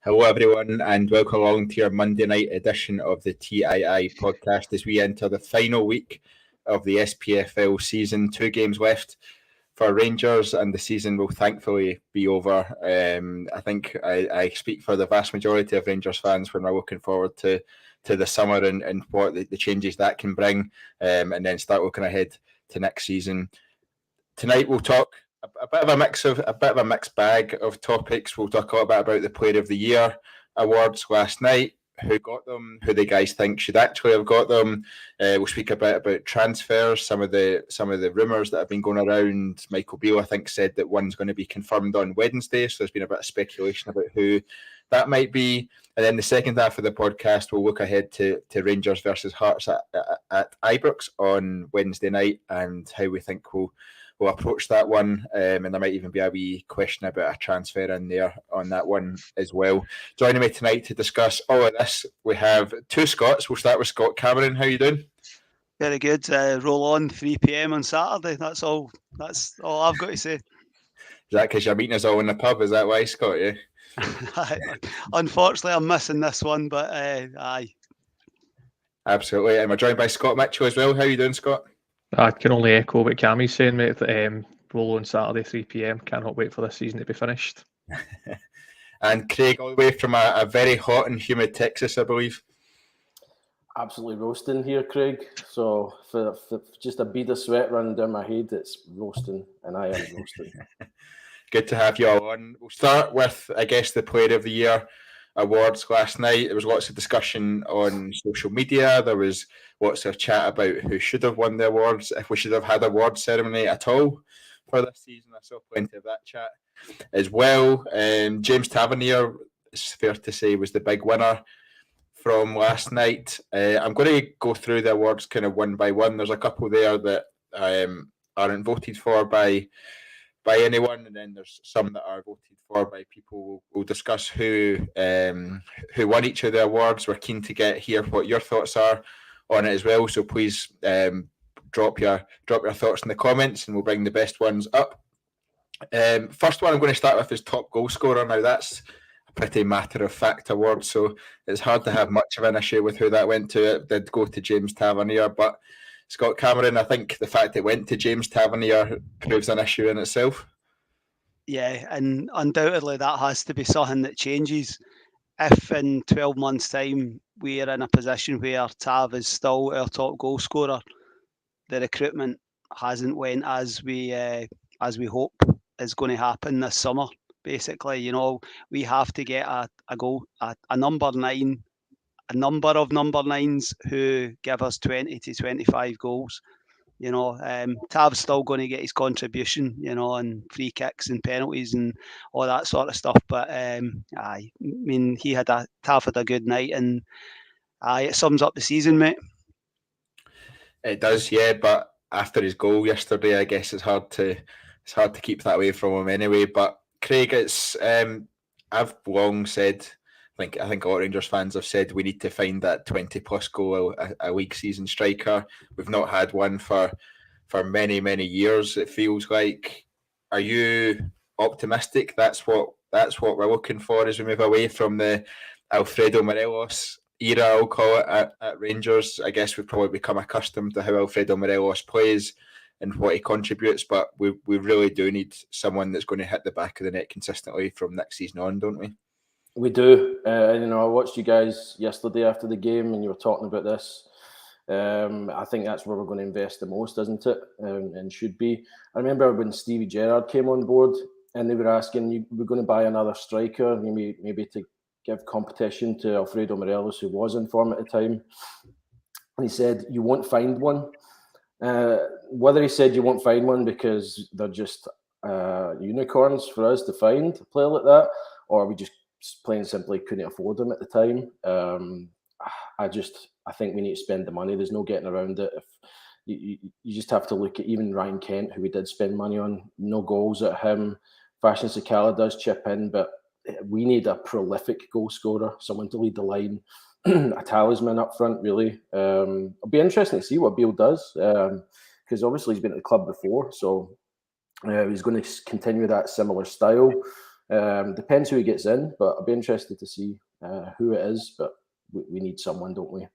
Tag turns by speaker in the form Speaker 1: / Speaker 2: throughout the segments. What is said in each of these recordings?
Speaker 1: Hello everyone and welcome along to your Monday night edition of the TII podcast as we enter the final week of the SPFL season. 2 games left for Rangers and the season will thankfully be over. I think I speak for the vast majority of Rangers fans when we're looking forward to the summer and what the changes that can bring, and then start looking ahead to next season. Tonight we'll talk a bit of a mixed bag of topics. We'll talk a little bit about the Player of the Year awards last night, who got them, who the guys think should actually have got them. We'll speak a bit about transfers, some of the rumours that have been going around. Michael Beale, I think, said that one's going to be confirmed on Wednesday, so there's been a bit of speculation about who that might be. And then the second half of the podcast, we'll look ahead to Rangers versus Hearts at Ibrox on Wednesday night and how we think we'll approach that one, and there might even be a wee question about a transfer in there on that one as well. Joining me tonight to discuss all of this, we have 2 Scots. We'll start with Scott Cameron. How are you doing?
Speaker 2: Very good. Roll on 3 p.m. on Saturday. That's all I've got to say.
Speaker 1: Is that because your meeting is all in the pub? Is that why, Scott? Yeah.
Speaker 2: Unfortunately, I'm missing this one, but aye.
Speaker 1: Absolutely. And we're joined by Scott Mitchell as well. How are you doing, Scott?
Speaker 3: I can only echo what Cammy's saying, mate. Roll on Saturday, 3 p.m. Cannot wait for this season to be finished.
Speaker 1: And Craig, all the way from a very hot and humid Texas, I believe.
Speaker 4: Absolutely roasting here, Craig. So for just a bead of sweat running down my head, it's roasting, and I am roasting.
Speaker 1: Good to have you all on. We'll start with, I guess, the Player of the Year awards last night. There was lots of discussion on social media. There was lots of chat about who should have won the awards, if we should have had a award ceremony at all for this season. I saw plenty of that chat as well. James Tavernier, it's fair to say, was the big winner from last night. I'm going to go through the awards kind of one by one. There's a couple there that aren't voted for by anyone, and then there's some that are voted for by people. We'll discuss who won each of the awards. We're keen to hear what your thoughts are on it as well. So please drop your thoughts in the comments, and we'll bring the best ones up. First one I'm going to start with is top goal scorer. Now that's a pretty matter of fact award, so it's hard to have much of an issue with who that went to. It did go to James Tavernier, but Scott Cameron, I think the fact it went to James Tavernier proves an issue in itself.
Speaker 2: Yeah, and undoubtedly that has to be something that changes. If in 12 months' time we are in a position where Tav is still our top goal scorer, the recruitment hasn't went as we hope is going to happen this summer. Basically, we have to get a number 9. A number of number 9s who give us 20 to 25 goals. Tav's still going to get his contribution, and free kicks and penalties and all that sort of stuff. But Tav had a good night, and it sums up the season, mate.
Speaker 1: It does, yeah. But after his goal yesterday, I guess it's hard to keep that away from him anyway. But Craig, it's I've long said. I think a lot of Rangers fans have said we need to find that 20-plus goal a league season striker. We've not had one for many, many years, it feels like. Are you optimistic that's what we're looking for as we move away from the Alfredo Morelos era, I'll call it, at Rangers? I guess we've probably become accustomed to how Alfredo Morelos plays and what he contributes, but we really do need someone that's going to hit the back of the net consistently from next season on, don't we?
Speaker 4: We do. I watched you guys yesterday after the game, and you were talking about this. I think that's where we're going to invest the most, isn't it? And should be. I remember when Stevie Gerrard came on board, and they were asking, we're going to buy another striker, maybe to give competition to Alfredo Morelos, who was in form at the time. And he said, you won't find one. Whether he said you won't find one because they're just unicorns for us to find a player like that, or we just plain simply couldn't afford them at the time. I think we need to spend the money. There's no getting around it. If you just have to look at even Ryan Kent, who we did spend money on, no goals at him. Fashion Sakala does chip in, but we need a prolific goal scorer, someone to lead the line, a talisman up front, really. It'll be interesting to see what Beale does, because obviously he's been at the club before, so he's going to continue that similar style. Depends who he gets in, but I'll be interested to see who it is. But we need someone, don't we?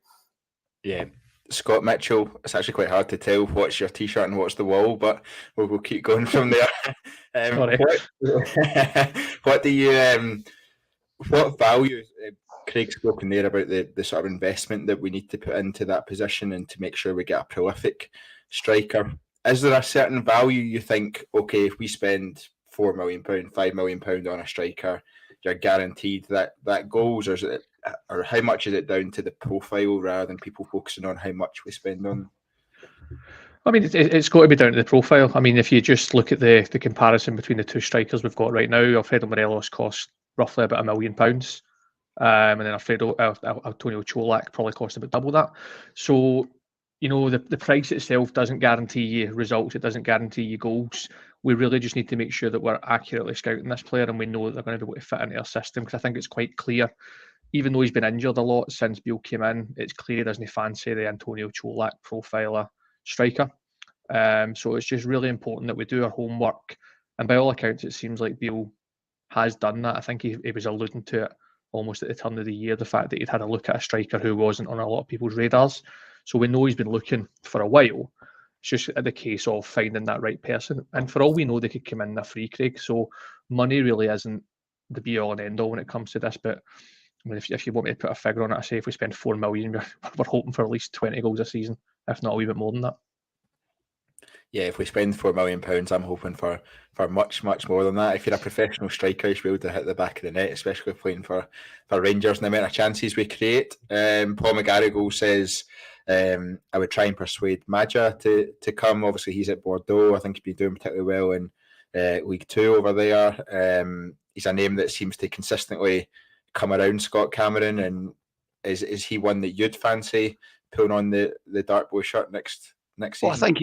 Speaker 1: Yeah. Scott Mitchell, it's actually quite hard to tell what's your t-shirt and what's the wall, but we'll keep going from there. What do you what value, Craig's spoken there about the sort of investment that we need to put into that position and to make sure we get a prolific striker. Is there a certain value you think, okay, if we spend £4 million, £5 million on a striker, you're guaranteed that goals, or how much is it down to the profile rather than people focusing on how much we spend on?
Speaker 3: I mean, it's got to be down to the profile. I mean, if you just look at the comparison between the two strikers we've got right now, Alfredo Morelos cost roughly about £1 million. And then Antonio Cholak probably cost about double that. So, you know, the price itself doesn't guarantee you results. It doesn't guarantee you goals. We really just need to make sure that we're accurately scouting this player and we know that they're going to be able to fit into our system, because I think it's quite clear, even though he's been injured a lot since Beale came in, it's clear he doesn't fancy the Antonio Cholak profiler striker. So it's just really important that we do our homework. And by all accounts, it seems like Beale has done that. I think he was alluding to it almost at the turn of the year, the fact that he'd had a look at a striker who wasn't on a lot of people's radars. So we know he's been looking for a while. It's just the case of finding that right person. And for all we know, they could come in a free, Craig. So money really isn't the be-all and end-all when it comes to this. But I mean, if you want me to put a figure on it, I say if we spend £4 million, we're hoping for at least 20 goals a season, if not a wee bit more than that.
Speaker 1: Yeah, if we spend £4 million, I'm hoping for much, much more than that. If you're a professional striker, you should be able to hit the back of the net, especially playing for Rangers and the amount of chances we create. Paul McGarrigle says, I would try and persuade Maja to come. Obviously, he's at Bordeaux. I think he'd be doing particularly well in League Two over there. He's a name that seems to consistently come around Scott Cameron. And is he one that you'd fancy pulling on the dark blue shirt next season?
Speaker 2: Well, I think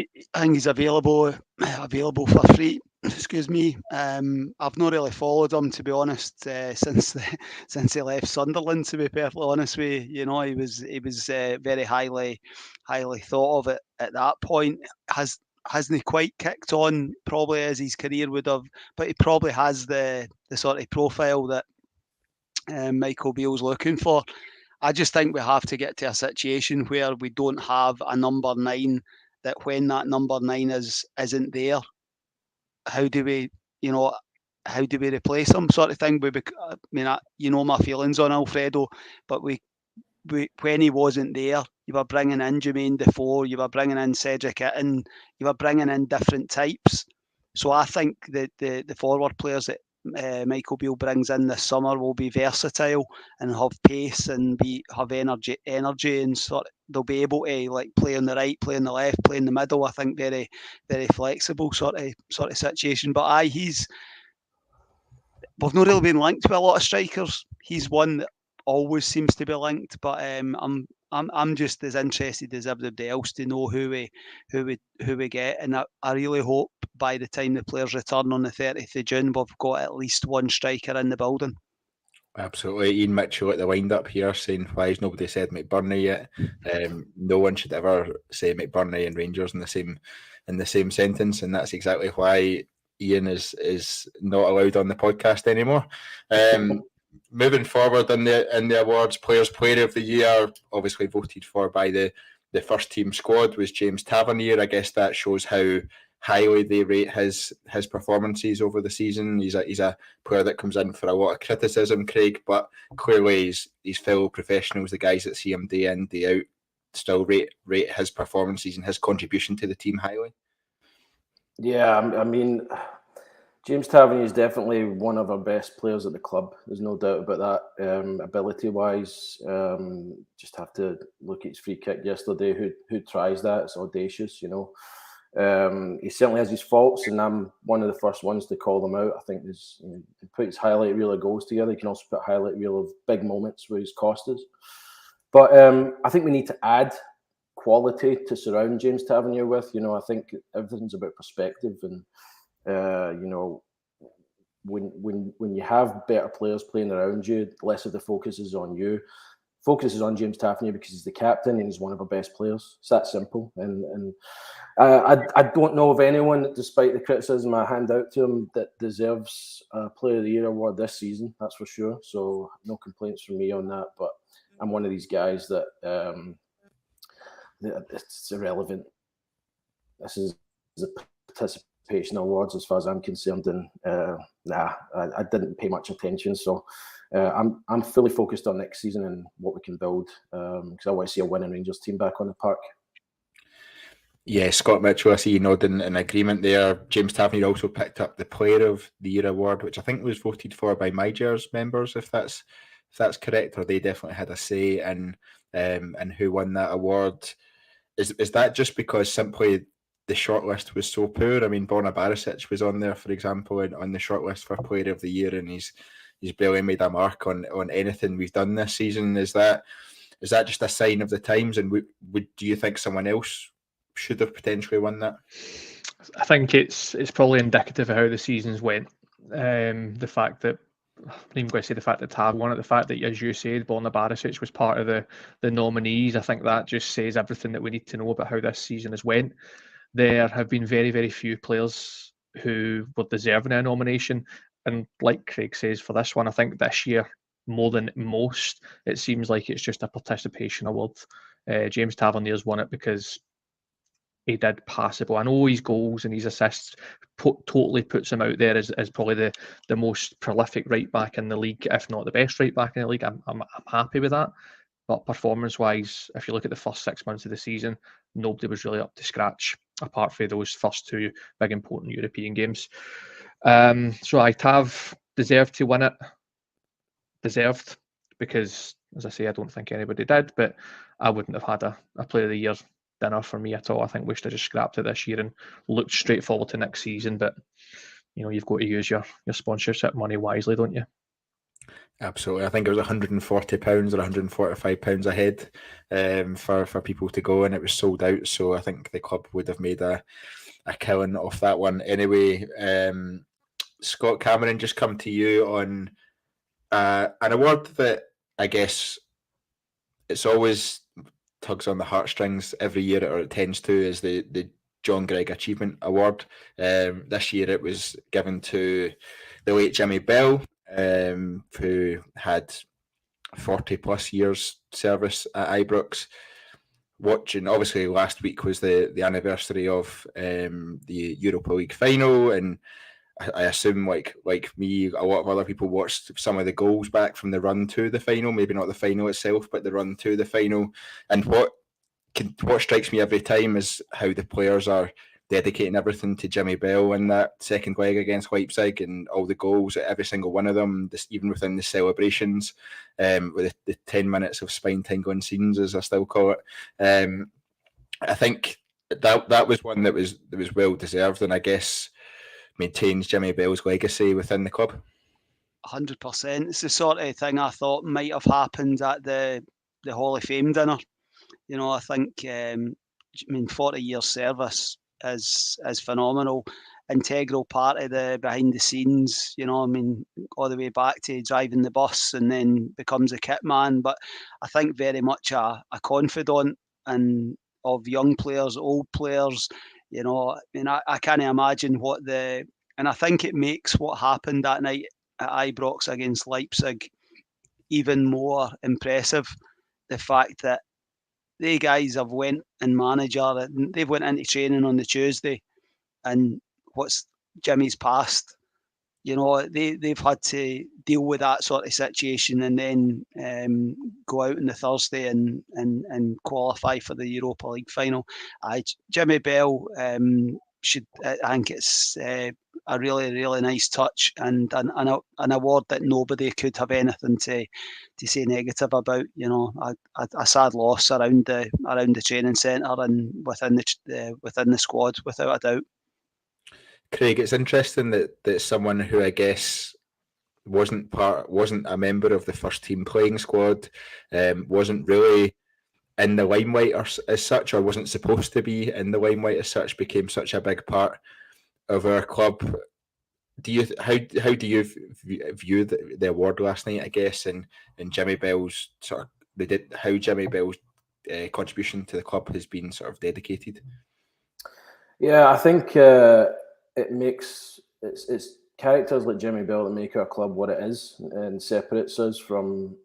Speaker 2: he's available for free. Excuse me. I've not really followed him, to be honest, since he left Sunderland. To be perfectly honest with you, he was very highly thought of at that point. Hasn't he quite kicked on probably as his career would have, but he probably has the sort of profile that Michael Beale's looking for. I just think we have to get to a situation where we don't have a number 9, that when that number 9 isn't there, how do we replace him, sort of thing. I mean, you know my feelings on Alfredo, but we when he wasn't there, you were bringing in Jermaine Defoe, you were bringing in Cedric Itten, you were bringing in different types. So I think that the forward players that Michael Beale brings in this summer will be versatile and have pace and have energy, and sort of, they'll be able to like play on the right, play on the left, play in the middle. I think very, very flexible sort of situation. But we've not really been linked to a lot of strikers. He's one that always seems to be linked, but I'm just as interested as everybody else to know who we get, and I really hope by the time the players return on the 30th of June, we've got at least one striker in the building. Absolutely.
Speaker 1: Ian Mitchell at the wind-up here saying, why has nobody said McBurney yet? No one should ever say McBurney and Rangers in the same sentence, and that's exactly why Ian is not allowed on the podcast anymore. Moving forward in the awards, Players Player of the Year, obviously voted for by the first team squad, was James Tavernier. I guess that shows how highly they rate his performances over the season. He's a player that comes in for a lot of criticism, Craig, but clearly his fellow professionals, the guys that see him day in, day out, still rate his performances and his contribution to the team highly.
Speaker 4: Yeah, I mean, James Tavernier is definitely one of our best players at the club. There's no doubt about that. Ability-wise, just have to look at his free kick yesterday. Who tries that? It's audacious, you know. He certainly has his faults, and I'm one of the first ones to call them out. I think he put his highlight reel of goals together. He can also put a highlight reel of big moments where he's cost us. But I think we need to add quality to surround James Tavernier with. You know, I think everything's about perspective, and you know, when you have better players playing around you, less of the focus is on you. focus is on James Tavernier because he's the captain and he's one of our best players. It's that simple. And I don't know of anyone, despite the criticism I hand out to him, that deserves a Player of the Year award this season. That's for sure. So no complaints from me on that. But I'm one of these guys that it's irrelevant. This is the participation awards as far as I'm concerned, and I didn't pay much attention. So I'm fully focused on next season and what we can build, because I want to see a winning Rangers team back on the park.
Speaker 1: Yeah, Scott Mitchell, I see you nodding in agreement there. James Tavernier also picked up the Player of the Year award, which I think was voted for by MyJers members, if that's correct, or they definitely had a say in who won that award. Is that just because simply the shortlist was so poor? I mean, Borna Barisic was on there, for example, on the shortlist for Player of the Year, and he's barely made a mark on anything we've done this season. Is that just a sign of the times? And do you think someone else should have potentially won that?
Speaker 3: I think it's probably indicative of how the seasons went. The fact that I'm even going to say the fact that Tav won it, the fact that, as you said, Borna Barisic was part of the nominees. I think that just says everything that we need to know about how this season has went. There have been very, very few players who were deserving a nomination. And like Craig says, for this one, I think this year, more than most, it seems like it's just a participation award. James Tavernier's won it because he did passable. I know his goals and his assists totally puts him out there as probably the most prolific right back in the league, if not the best right back in the league. I'm happy with that. But performance-wise, if you look at the first 6 months of the season, nobody was really up to scratch, apart from those first two big important European games. So Tav deserved to win it. Deserved, because, as I say, I don't think anybody did, but I wouldn't have had a Player of the Year dinner for me at all. I think we should have just scrapped it this year and looked straight forward to next season. But you've got to use your sponsorship money wisely, don't you?
Speaker 1: Absolutely. I think it was £140 or £145 a head for people to go, and it was sold out. So I think the club would have made a killing off that one. Anyway, Scott Cameron, just come to you on an award that I guess it's always tugs on the heartstrings every year, or it tends to, is the John Greig Achievement Award. This year it was given to the late Jimmy Bell, who had 40 plus years service at Ibrox. Watching, obviously last week was the anniversary of the Europa League final, and I assume like me, a lot of other people watched some of the goals back from the run to the final, maybe not the final itself, but the run to the final. And what strikes me every time is how the players are dedicating everything to Jimmy Bell in that second leg against Leipzig, and all the goals, every single one of them, even within the celebrations, with the 10 minutes of spine-tingling scenes, as I still call it. I think that was one that was well deserved, and I guess maintains Jimmy Bell's legacy within the club.
Speaker 2: 100%. It's the sort of thing I thought might have happened at the Hall of Fame dinner. I think 40 years service is phenomenal. Integral part of the behind the scenes, all the way back to driving the bus and then becomes a kit man. But I think very much a confidant and of young players, old players. I can't imagine and I think it makes what happened that night at Ibrox against Leipzig even more impressive. The fact that they guys have went and they've went into training on the Tuesday, and what's Jimmy's past, they've had to deal with that sort of situation and then go out on the Thursday and qualify for the Europa League final. Jimmy Bell I think it's a really, really nice touch, and an award that nobody could have anything to say negative about. A sad loss around the training centre and within the squad, without a doubt.
Speaker 1: Craig, it's interesting that someone who I guess wasn't a member of the first team playing squad, wasn't really in the limelight as such, or wasn't supposed to be in the limelight as such, became such a big part of our club. How do you view the award last night, I guess, and Jimmy Bell's sort of how Jimmy Bell's contribution to the club has been sort of dedicated?
Speaker 4: Yeah, I think it makes it's characters like Jimmy Bell that make our club what it is and separates us from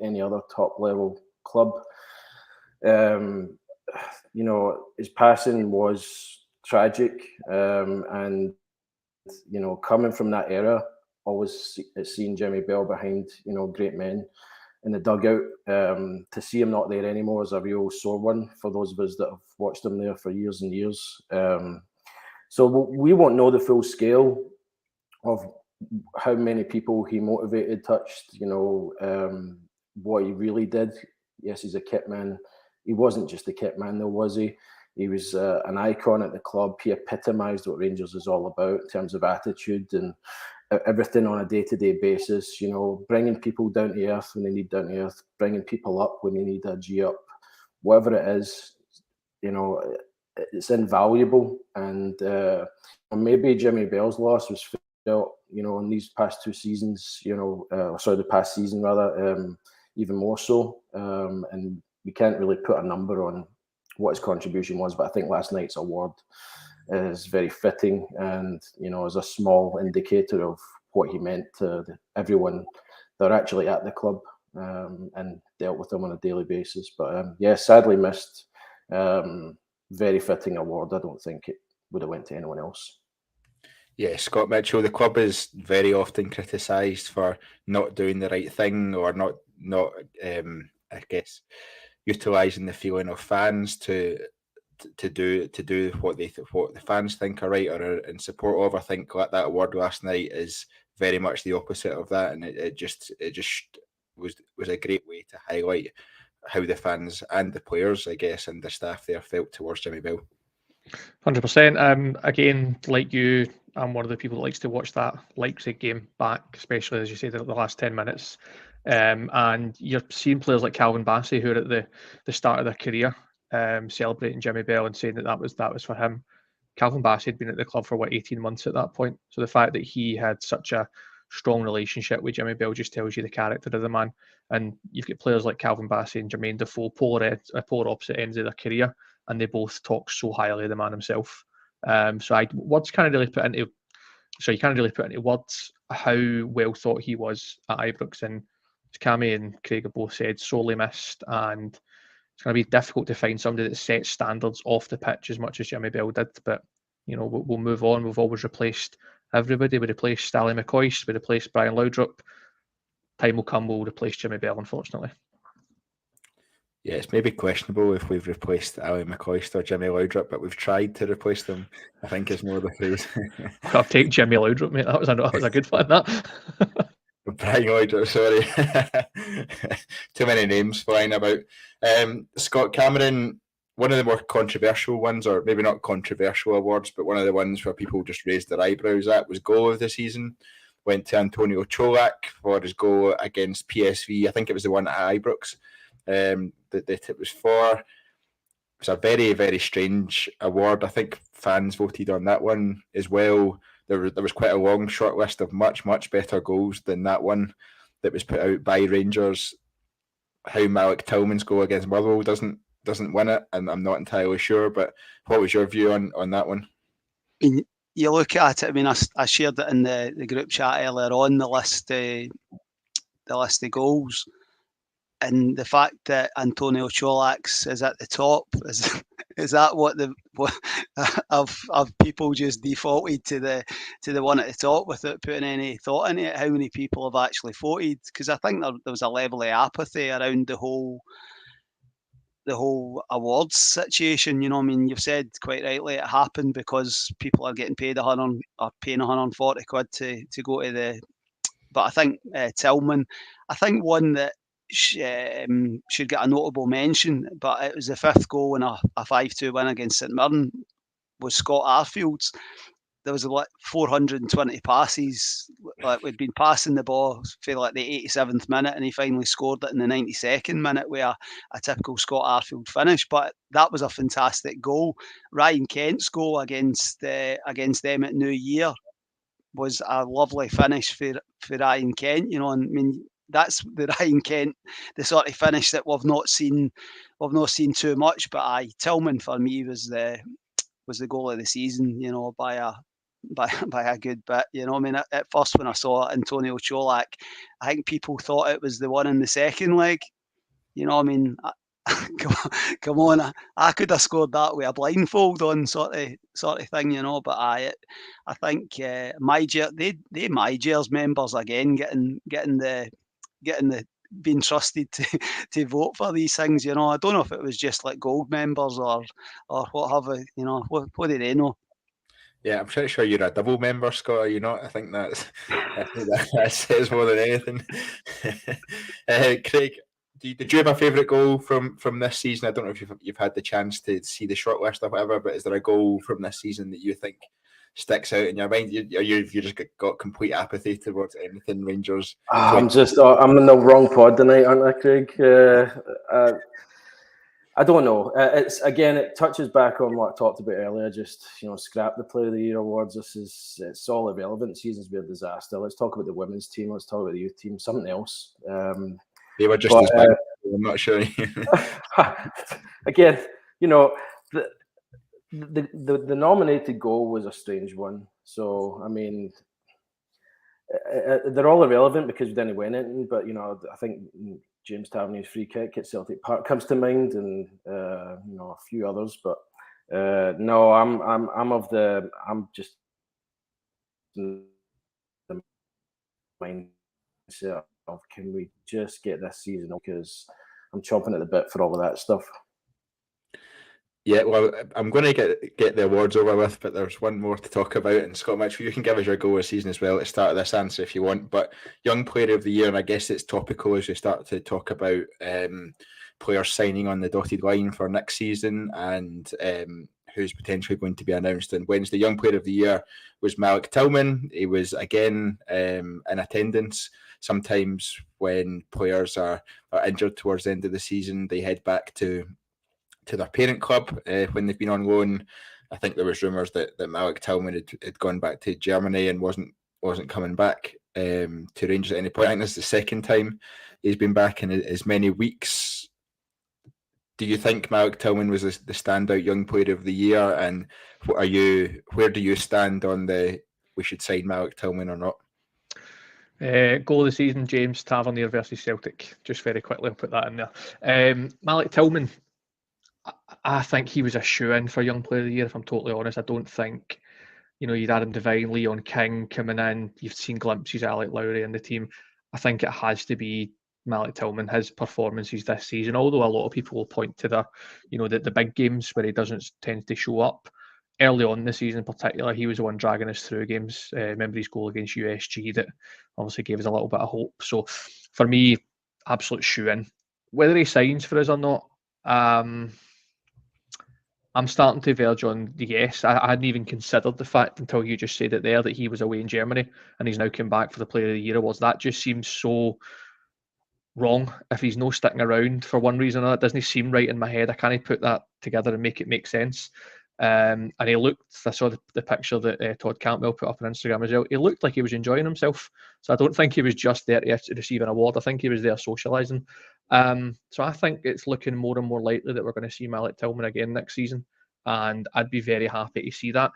Speaker 4: any other top level club. His passing was tragic, and coming from that era, always seeing Jimmy Bell behind great men in the dugout. To see him not there anymore is a real sore one for those of us that have watched him there for years and years. So we won't know the full scale of how many people he motivated, touched, what he really did. Yes, he's a kit man. He wasn't just a kit man, though, was he? He was an icon at the club. He epitomised what Rangers is all about in terms of attitude and everything on a day-to-day basis. Bringing people down to earth when they need down to earth, bringing people up when they need a G up, whatever it is. It's invaluable, and maybe Jimmy Bell's loss was felt, in these past two seasons. The past season rather, even more so. And we can't really put a number on what his contribution was, but I think last night's award is very fitting, and is a small indicator of what he meant to everyone that are actually at the club and dealt with them on a daily basis. But sadly missed. Very fitting award. I don't think it would have went to anyone else.
Speaker 1: Yeah, Scott Mitchell, the club is very often criticised for not doing the right thing or not I guess utilising the feeling of fans to do what the fans think are right or are in support of. I think that award last night is very much the opposite of that, and it just was a great way to highlight how the fans and the players, I guess, and the staff there felt towards Jimmy Bell.
Speaker 3: 100%. Again, like you, I'm one of the people that likes to watch that Leipzig game back, especially as you say the last 10 minutes. And you're seeing players like Calvin Bassey who are at the start of their career, celebrating Jimmy Bell and saying that was for him. Calvin Bassey had been at the club for 18 months at that point. So the fact that he had such a strong relationship with Jimmy Bell just tells you the character of the man. And you've got players like Calvin Bassey and Jermaine Defoe, polar opposite ends of their career, and they both talk so highly of the man himself. Words can't really put into words how well thought he was at Ibrox. And as Cammy and Craig have both said, sorely missed, and it's going to be difficult to find somebody that sets standards off the pitch as much as Jimmy Bell did. But we'll move on. We've always replaced everybody. We replaced Stanley McCoist. We replaced Brian Laudrup. Time will come, we'll replace Jimmy Bell, unfortunately.
Speaker 1: Yeah, it's maybe questionable if we've replaced Ali McCoist or Jimmy Laudrup, but we've tried to replace them, I think is more the phrase.
Speaker 3: I'll take Jimmy Laudrup, mate. That was a good one, that.
Speaker 1: Brian Laudrup, sorry. Too many names flying about. Scott Cameron, one of the more controversial ones, or maybe not controversial awards, but one of the ones where people just raised their eyebrows at, was goal of the season. Went to Antonio Cholak for his goal against PSV. I think it was the one at Ibrox that it was for. It was a very, very strange award. I think fans voted on that one as well. There was quite a long short list of much, much better goals than that one that was put out by Rangers. How Malik Tillman's goal against Morelos doesn't win it, and I'm not entirely sure. But what was your view on that one?
Speaker 2: You look at it. I mean, I shared it in the group chat earlier on, the list of goals, and the fact that Antonio Cholak's is at the top is that what of people just defaulted to the one at the top without putting any thought into it? How many people have actually voted? Because I think there was a level of apathy around the whole awards situation. I mean, you've said quite rightly it happened because people are getting paid paying 140 quid to go to the. But I think Tillman, I think one that should get a notable mention, but it was the fifth goal in a 5-2 win against St Mirren, was Scott Arfield's. There was like 420 passes. Like we'd been passing the ball for like the 87th minute, and he finally scored it in the 92nd minute with a typical Scott Arfield finish. But that was a fantastic goal. Ryan Kent's goal against them at New Year was a lovely finish for Ryan Kent. And I mean, that's the Ryan Kent, the sort of finish that we've not seen too much. But aye, Tillman for me was the goal of the season, by a good bit. I mean, at first when I saw Antonio Cholak, I think people thought it was the one in the second leg. I mean, come on, I could have scored that with a blindfold on, sort of thing, But I think my Gers members again getting the being trusted to vote for these things. I don't know if it was just like gold members or what have you. What do they know?
Speaker 1: Yeah, I'm pretty sure you're a double member, Scott. Are you not? I think that says more than anything. Craig, did you have a favourite goal from this season? I don't know if you've had the chance to see the short list or whatever, but is there a goal from this season that you think sticks out in your mind? You've just got complete apathy towards anything Rangers?
Speaker 4: I'm in the wrong pod tonight, aren't I, Craig? I don't know. It touches back on what I talked about earlier. Just scrap the Player of the Year awards. It's all irrelevant. Season's been a disaster. Let's talk about the women's team. Let's talk about the youth team. Something else.
Speaker 1: They were just as bad. I'm not sure.
Speaker 4: Again, the nominated goal was a strange one. So I mean, they're all irrelevant because we didn't win it. But I think James Tavernier's free kick at Celtic Park comes to mind, and a few others. But no, I'm just in the mindset of, can we just get this season, because I'm chomping at the bit for all of that stuff.
Speaker 1: Yeah, well, I'm going to get the awards over with, but there's one more to talk about. And Scott Mitchell, you can give us your goal of the season as well at the start of this answer if you want. But Young Player of the Year, and I guess it's topical as we start to talk about players signing on the dotted line for next season and who's potentially going to be announced on Wednesday. Young Player of the Year was Malik Tillman. He was again in attendance. Sometimes when players are injured towards the end of the season, they head back to their parent club when they've been on loan. I think there was rumours that Malik Tillman had gone back to Germany and wasn't coming back to Rangers at any point. I think this is the second time he's been back in as many weeks. Do you think Malik Tillman was the standout Young Player of the Year? And where do you stand on we should sign Malik Tillman or not?
Speaker 3: Goal of the season, James Tavernier versus Celtic. Just very quickly, I'll put that in there. Malik Tillman, I think he was a shoe-in for Young Player of the Year, if I'm totally honest. I don't think, you'd Adam Devine, Leon King coming in. You've seen glimpses of Alec Lowry in the team. I think it has to be Malik Tillman, his performances this season, although a lot of people will point to the big games where he doesn't tend to show up. Early on this season in particular, he was the one dragging us through games. Remember his goal against USG that obviously gave us a little bit of hope. So for me, absolute shoe-in. Whether he signs for us or not, I'm starting to verge on the yes. I hadn't even considered the fact until you just said it there that he was away in Germany and he's now come back for the Player of the Year awards. That just seems so wrong. If he's no sticking around for one reason or another, it doesn't seem right in my head. I can't put that together and make it make sense. And he looked, I saw the picture that Todd Cantwell put up on Instagram as well. He looked like he was enjoying himself. So I don't think he was just there to receive an award. I think he was there socialising. So I think it's looking more and more likely that we're going to see Malik Tillman again next season. And I'd be very happy to see that.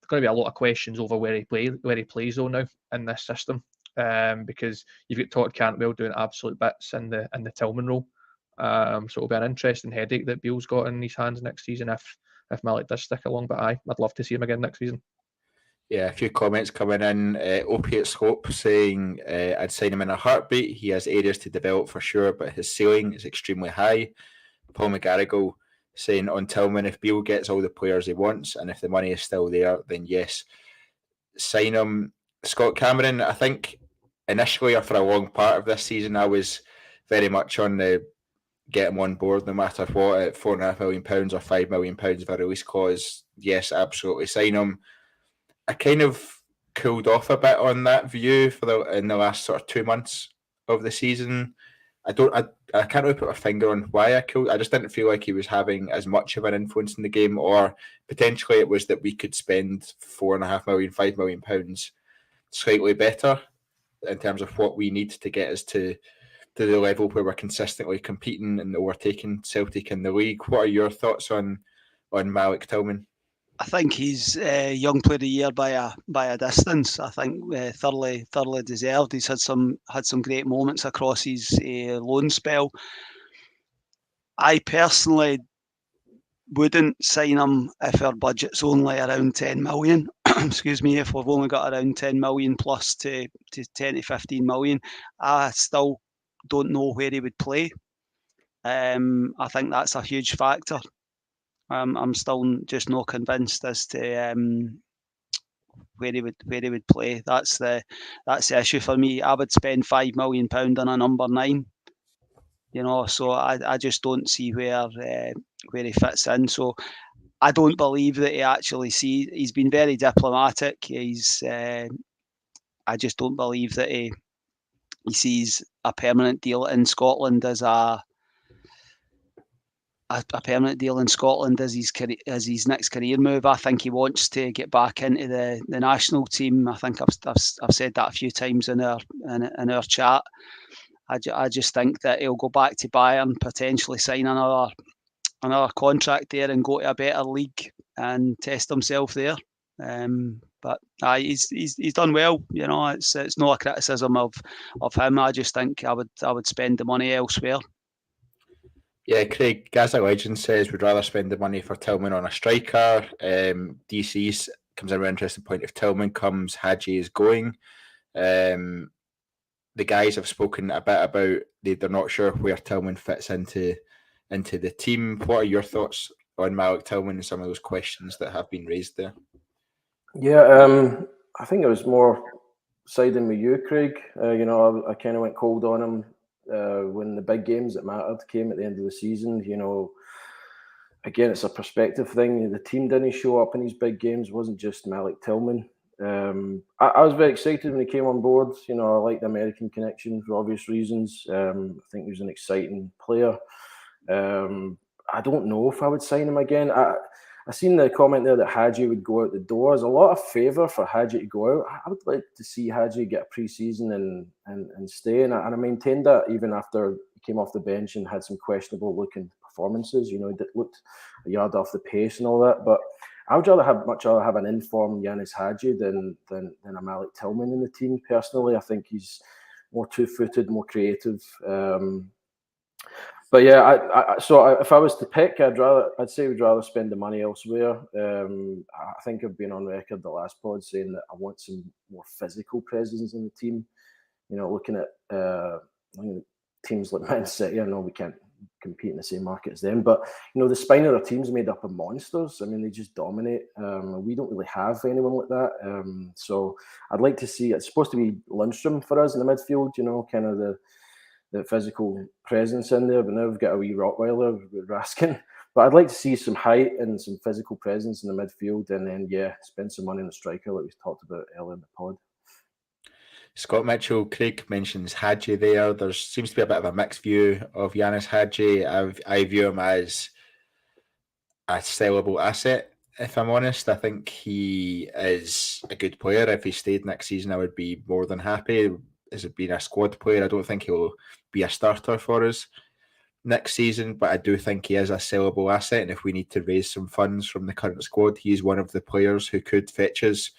Speaker 3: There's going to be a lot of questions over where he plays though now in this system. Because you've got Todd Cantwell doing absolute bits in the Tillman role. So it'll be an interesting headache that Beale's got in his hands next season if Malik does stick along. But I'd love to see him again next season.
Speaker 1: Yeah, a few comments coming in. Opiate Scope saying, I'd sign him in a heartbeat. He has areas to develop for sure, but his ceiling is extremely high. Paul McGarrigle saying on Tillman, if Beale gets all the players he wants and if the money is still there, then yes, sign him. Scott Cameron, I think initially or for a long part of this season, I was very much on the get him on board no matter what at £4.5 million or £5 million of a release clause. Yes, absolutely sign him. I kind of cooled off a bit on that view in the last sort of 2 months of the season. I can't really put a finger on why I cooled. I just didn't feel like he was having as much of an influence in the game, or potentially it was that we could spend £4.5 million, £5 million slightly better. in terms of what we need to get us to the level where we're consistently competing and overtaking Celtic in the league. What are your thoughts on Malik Tillman?
Speaker 2: I think he's Young Player of the Year by a distance. I think thoroughly deserved. He's had some great moments across his loan spell. I personally wouldn't sign him if our budget's only around 10 million. Excuse me, if we've only got around 10 million plus to 10 to 15 million. I still don't know where he would play. I think that's a huge factor. I'm still just not convinced as to where he would play. That's the issue for me. I would spend £5 million on a number 9. So I just don't see where he fits in. So I don't believe that he actually sees. He's been very diplomatic. I just don't believe that he sees a permanent deal in Scotland as a permanent deal in Scotland as his next career move. I think he wants to get back into the national team. I think I've said that a few times in our chat. I just think that he'll go back to Bayern, potentially sign another contract there and go to a better league and test himself there. But he's done well. It's not a criticism of him. I just think I would spend the money elsewhere.
Speaker 1: Yeah, Craig, Gaza Legend says we'd rather spend the money for Tillman on a striker. DC comes in with an interesting point. If Tillman comes, Hadji is going. The guys have spoken a bit about they're not sure where Tillman fits into the team. What are your thoughts on Malik Tillman and some of those questions that have been raised there?
Speaker 4: Yeah, I think it was more siding with you, Craig. I kind of went cold on him when the big games that mattered came at the end of the season. Again, it's a perspective thing. The team didn't show up in these big games. It wasn't just Malik Tillman. I was very excited when he came on board. I like the American connection for obvious reasons. I think he was an exciting player. I don't know if I would sign him again. I seen the comment there that Hadji would go out the door. There's a lot of favour for Hadji to go out. I would like to see Hadji get a pre-season and stay. And I maintained that even after he came off the bench and had some questionable looking performances. He looked a yard off the pace and all that. But I would much rather have an informed Yanis Hadji than a Malik Tillman in the team. Personally, I think he's more two-footed, more creative. But yeah, so if I was to pick, I'd say we'd rather spend the money elsewhere. I think I've been on record the last pod saying that I want some more physical presence in the team. Looking at teams like Man City, I know we can't compete in the same market as them, but the spine of their team's made up of monsters. I mean, they just dominate. We don't really have anyone like that. So I'd like to see. It's supposed to be Lundstrom for us in the midfield. Kind of the physical presence in there, but now we've got a wee Rottweiler with Raskin. But I'd like to see some height and some physical presence in the midfield, and then spend some money on the striker like we've talked about earlier in the pod.
Speaker 1: Scott Mitchell, Craig mentions Hadji there. There seems to be a bit of a mixed view of Yanis Hadji. I view him as a sellable asset, if I'm honest. I think he is a good player. If he stayed next season, I would be more than happy. As being a squad player, I don't think he'll be a starter for us next season, but I do think he is a sellable asset, and if we need to raise some funds from the current squad, he is one of the players who could fetch us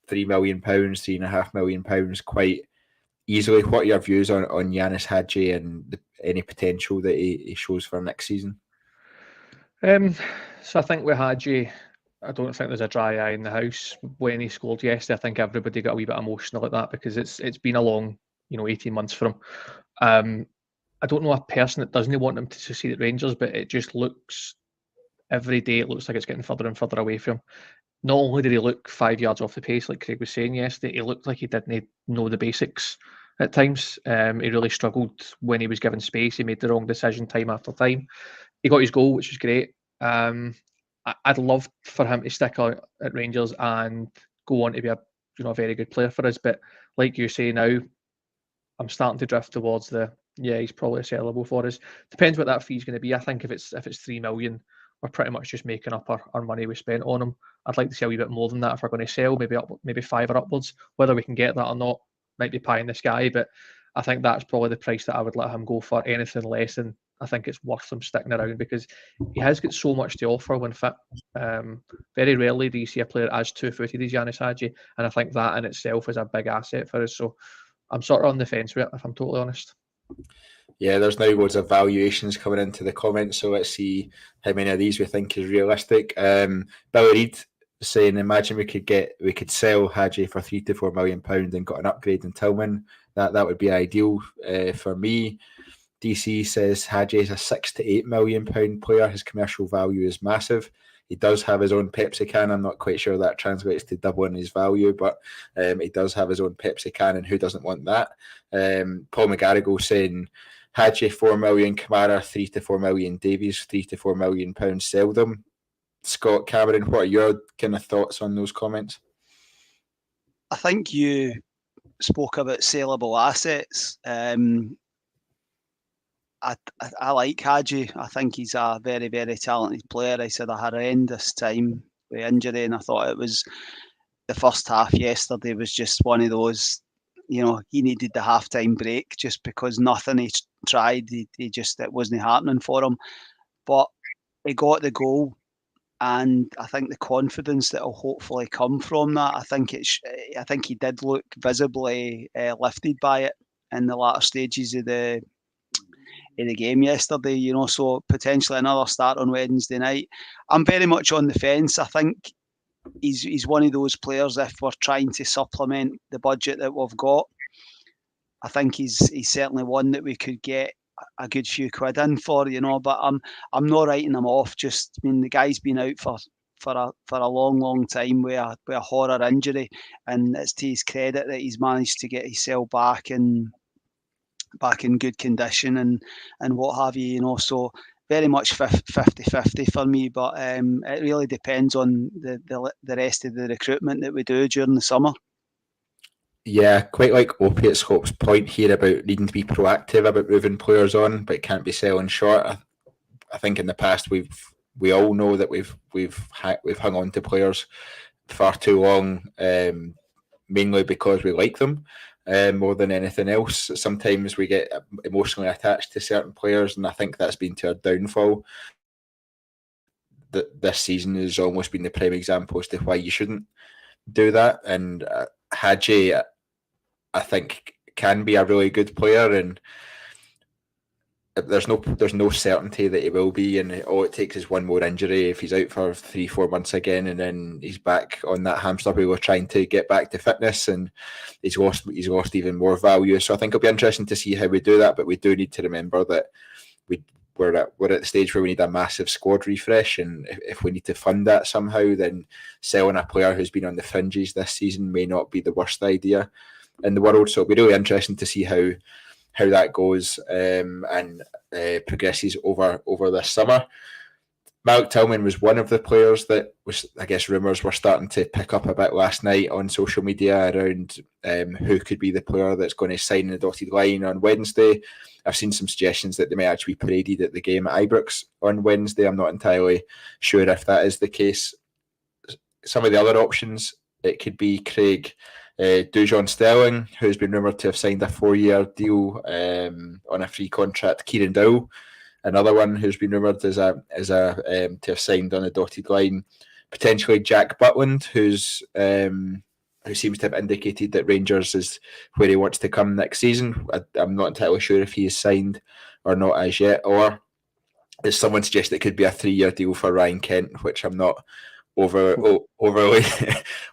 Speaker 1: £3 million, £3.5 million quite easily. What are your views on Yanis Hadji and any potential that he shows for next season?
Speaker 3: So I think with Hadji, I don't think there's a dry eye in the house. When he scored yesterday, I think everybody got a wee bit emotional at that because it's been a long, 18 months for him. I don't know a person that doesn't want him to succeed at Rangers, but it just looks every day. It looks like it's getting further and further away from him. Not only did he look 5 yards off the pace, like Craig was saying yesterday, he looked like he didn't know the basics at times. He really struggled when he was given space. He made the wrong decision time after time. He got his goal, which was great. I'd love for him to stick out at Rangers and go on to be a very good player for us. But like you say now, I'm starting to drift towards he's probably a sellable for us. Depends what that fee's going to be. I think if it's $3 million, we're pretty much just making up our money we spent on him. I'd like to see a wee bit more than that if we're going to sell, maybe 5 or upwards. Whether we can get that or not, might be pie in the sky, but I think that's probably the price that I would let him go for. Anything less than, I think it's worth him sticking around, because he has got so much to offer when fit. Very rarely do you see a player as two-footed as Yanis Hadji, and I think that in itself is a big asset for us. So I'm sort of on the fence with it, if I'm totally honest.
Speaker 1: Yeah, there's now loads of valuations coming into the comments, so let's see how many of these we think is realistic. Billy Reid saying, imagine we could sell Hadji for £3 to £4 million and got an upgrade in Tillman. That would be ideal for me. DC says Hadji is a £6 to £8 million player. His commercial value is massive. He does have his own Pepsi can. I'm not quite sure that translates to doubling his value, but he does have his own Pepsi can, and who doesn't want that? Paul McGarrigle saying Hadji £4 million, Kamara £3 to £4 million, Davies £3 to £4 million, sell them. Scott, Cameron, what are your kind of thoughts on those comments?
Speaker 2: I think you spoke about saleable assets. I like Hadji. I think he's a very, very talented player. He's had a horrendous time with injury, and I thought it was the first half yesterday was just one of those, you know, he needed the half-time break just because nothing he tried, he just, it wasn't happening for him. But he got the goal, and I think the confidence that will hopefully come from that, I think he did look visibly lifted by it in the latter stages of the game yesterday, you know, so potentially another start on Wednesday night. I'm very much on the fence. I think he's one of those players, if we're trying to supplement the budget that we've got, I think he's certainly one that we could get a good few quid in for, you know, but I'm not writing him off. Just, I mean, the guy's been out for a long time with a horror injury, and it's to his credit that he's managed to get himself back in good condition and what have you, you know. So very much 50-50 for me, but it really depends on the rest of the recruitment that we do during the summer.
Speaker 1: Yeah, quite like Opiate's Hope's point here about needing to be proactive about moving players on, but can't be selling short. I think in the past we all know that we've hung on to players far too long, mainly because we like them. More than anything else. Sometimes we get emotionally attached to certain players, and I think that's been to our downfall. This season has almost been the prime example as to why you shouldn't do that. And Hadji, I think, can be a really good player, and there's no certainty that he will be, and all it takes is one more injury. If he's out for 3-4 months again, and then he's back on that hamster wheel, we're trying to get back to fitness, and he's lost even more value. So I think it'll be interesting to see how we do that, but we do need to remember that we're at the stage where we need a massive squad refresh, and if we need to fund that somehow, then selling a player who's been on the fringes this season may not be the worst idea in the world. So it'll be really interesting to see how that goes and progresses over this summer. Malik Tillman was one of the players that was, I guess, rumours were starting to pick up a bit last night on social media around who could be the player that's going to sign the dotted line on Wednesday. I've seen some suggestions that they may actually be paraded at the game at Ibrox on Wednesday. I'm not entirely sure if that is the case. Some of the other options, it could be Craig Dujon Sterling, who's been rumoured to have signed a 4-year deal on a free contract. Kieran Dowell, another one who's been rumoured to have signed on a dotted line. Potentially Jack Butland, who seems to have indicated that Rangers is where he wants to come next season. I'm not entirely sure if he is signed or not as yet. Or as someone suggested, it could be a 3-year deal for Ryan Kent, which I'm not overly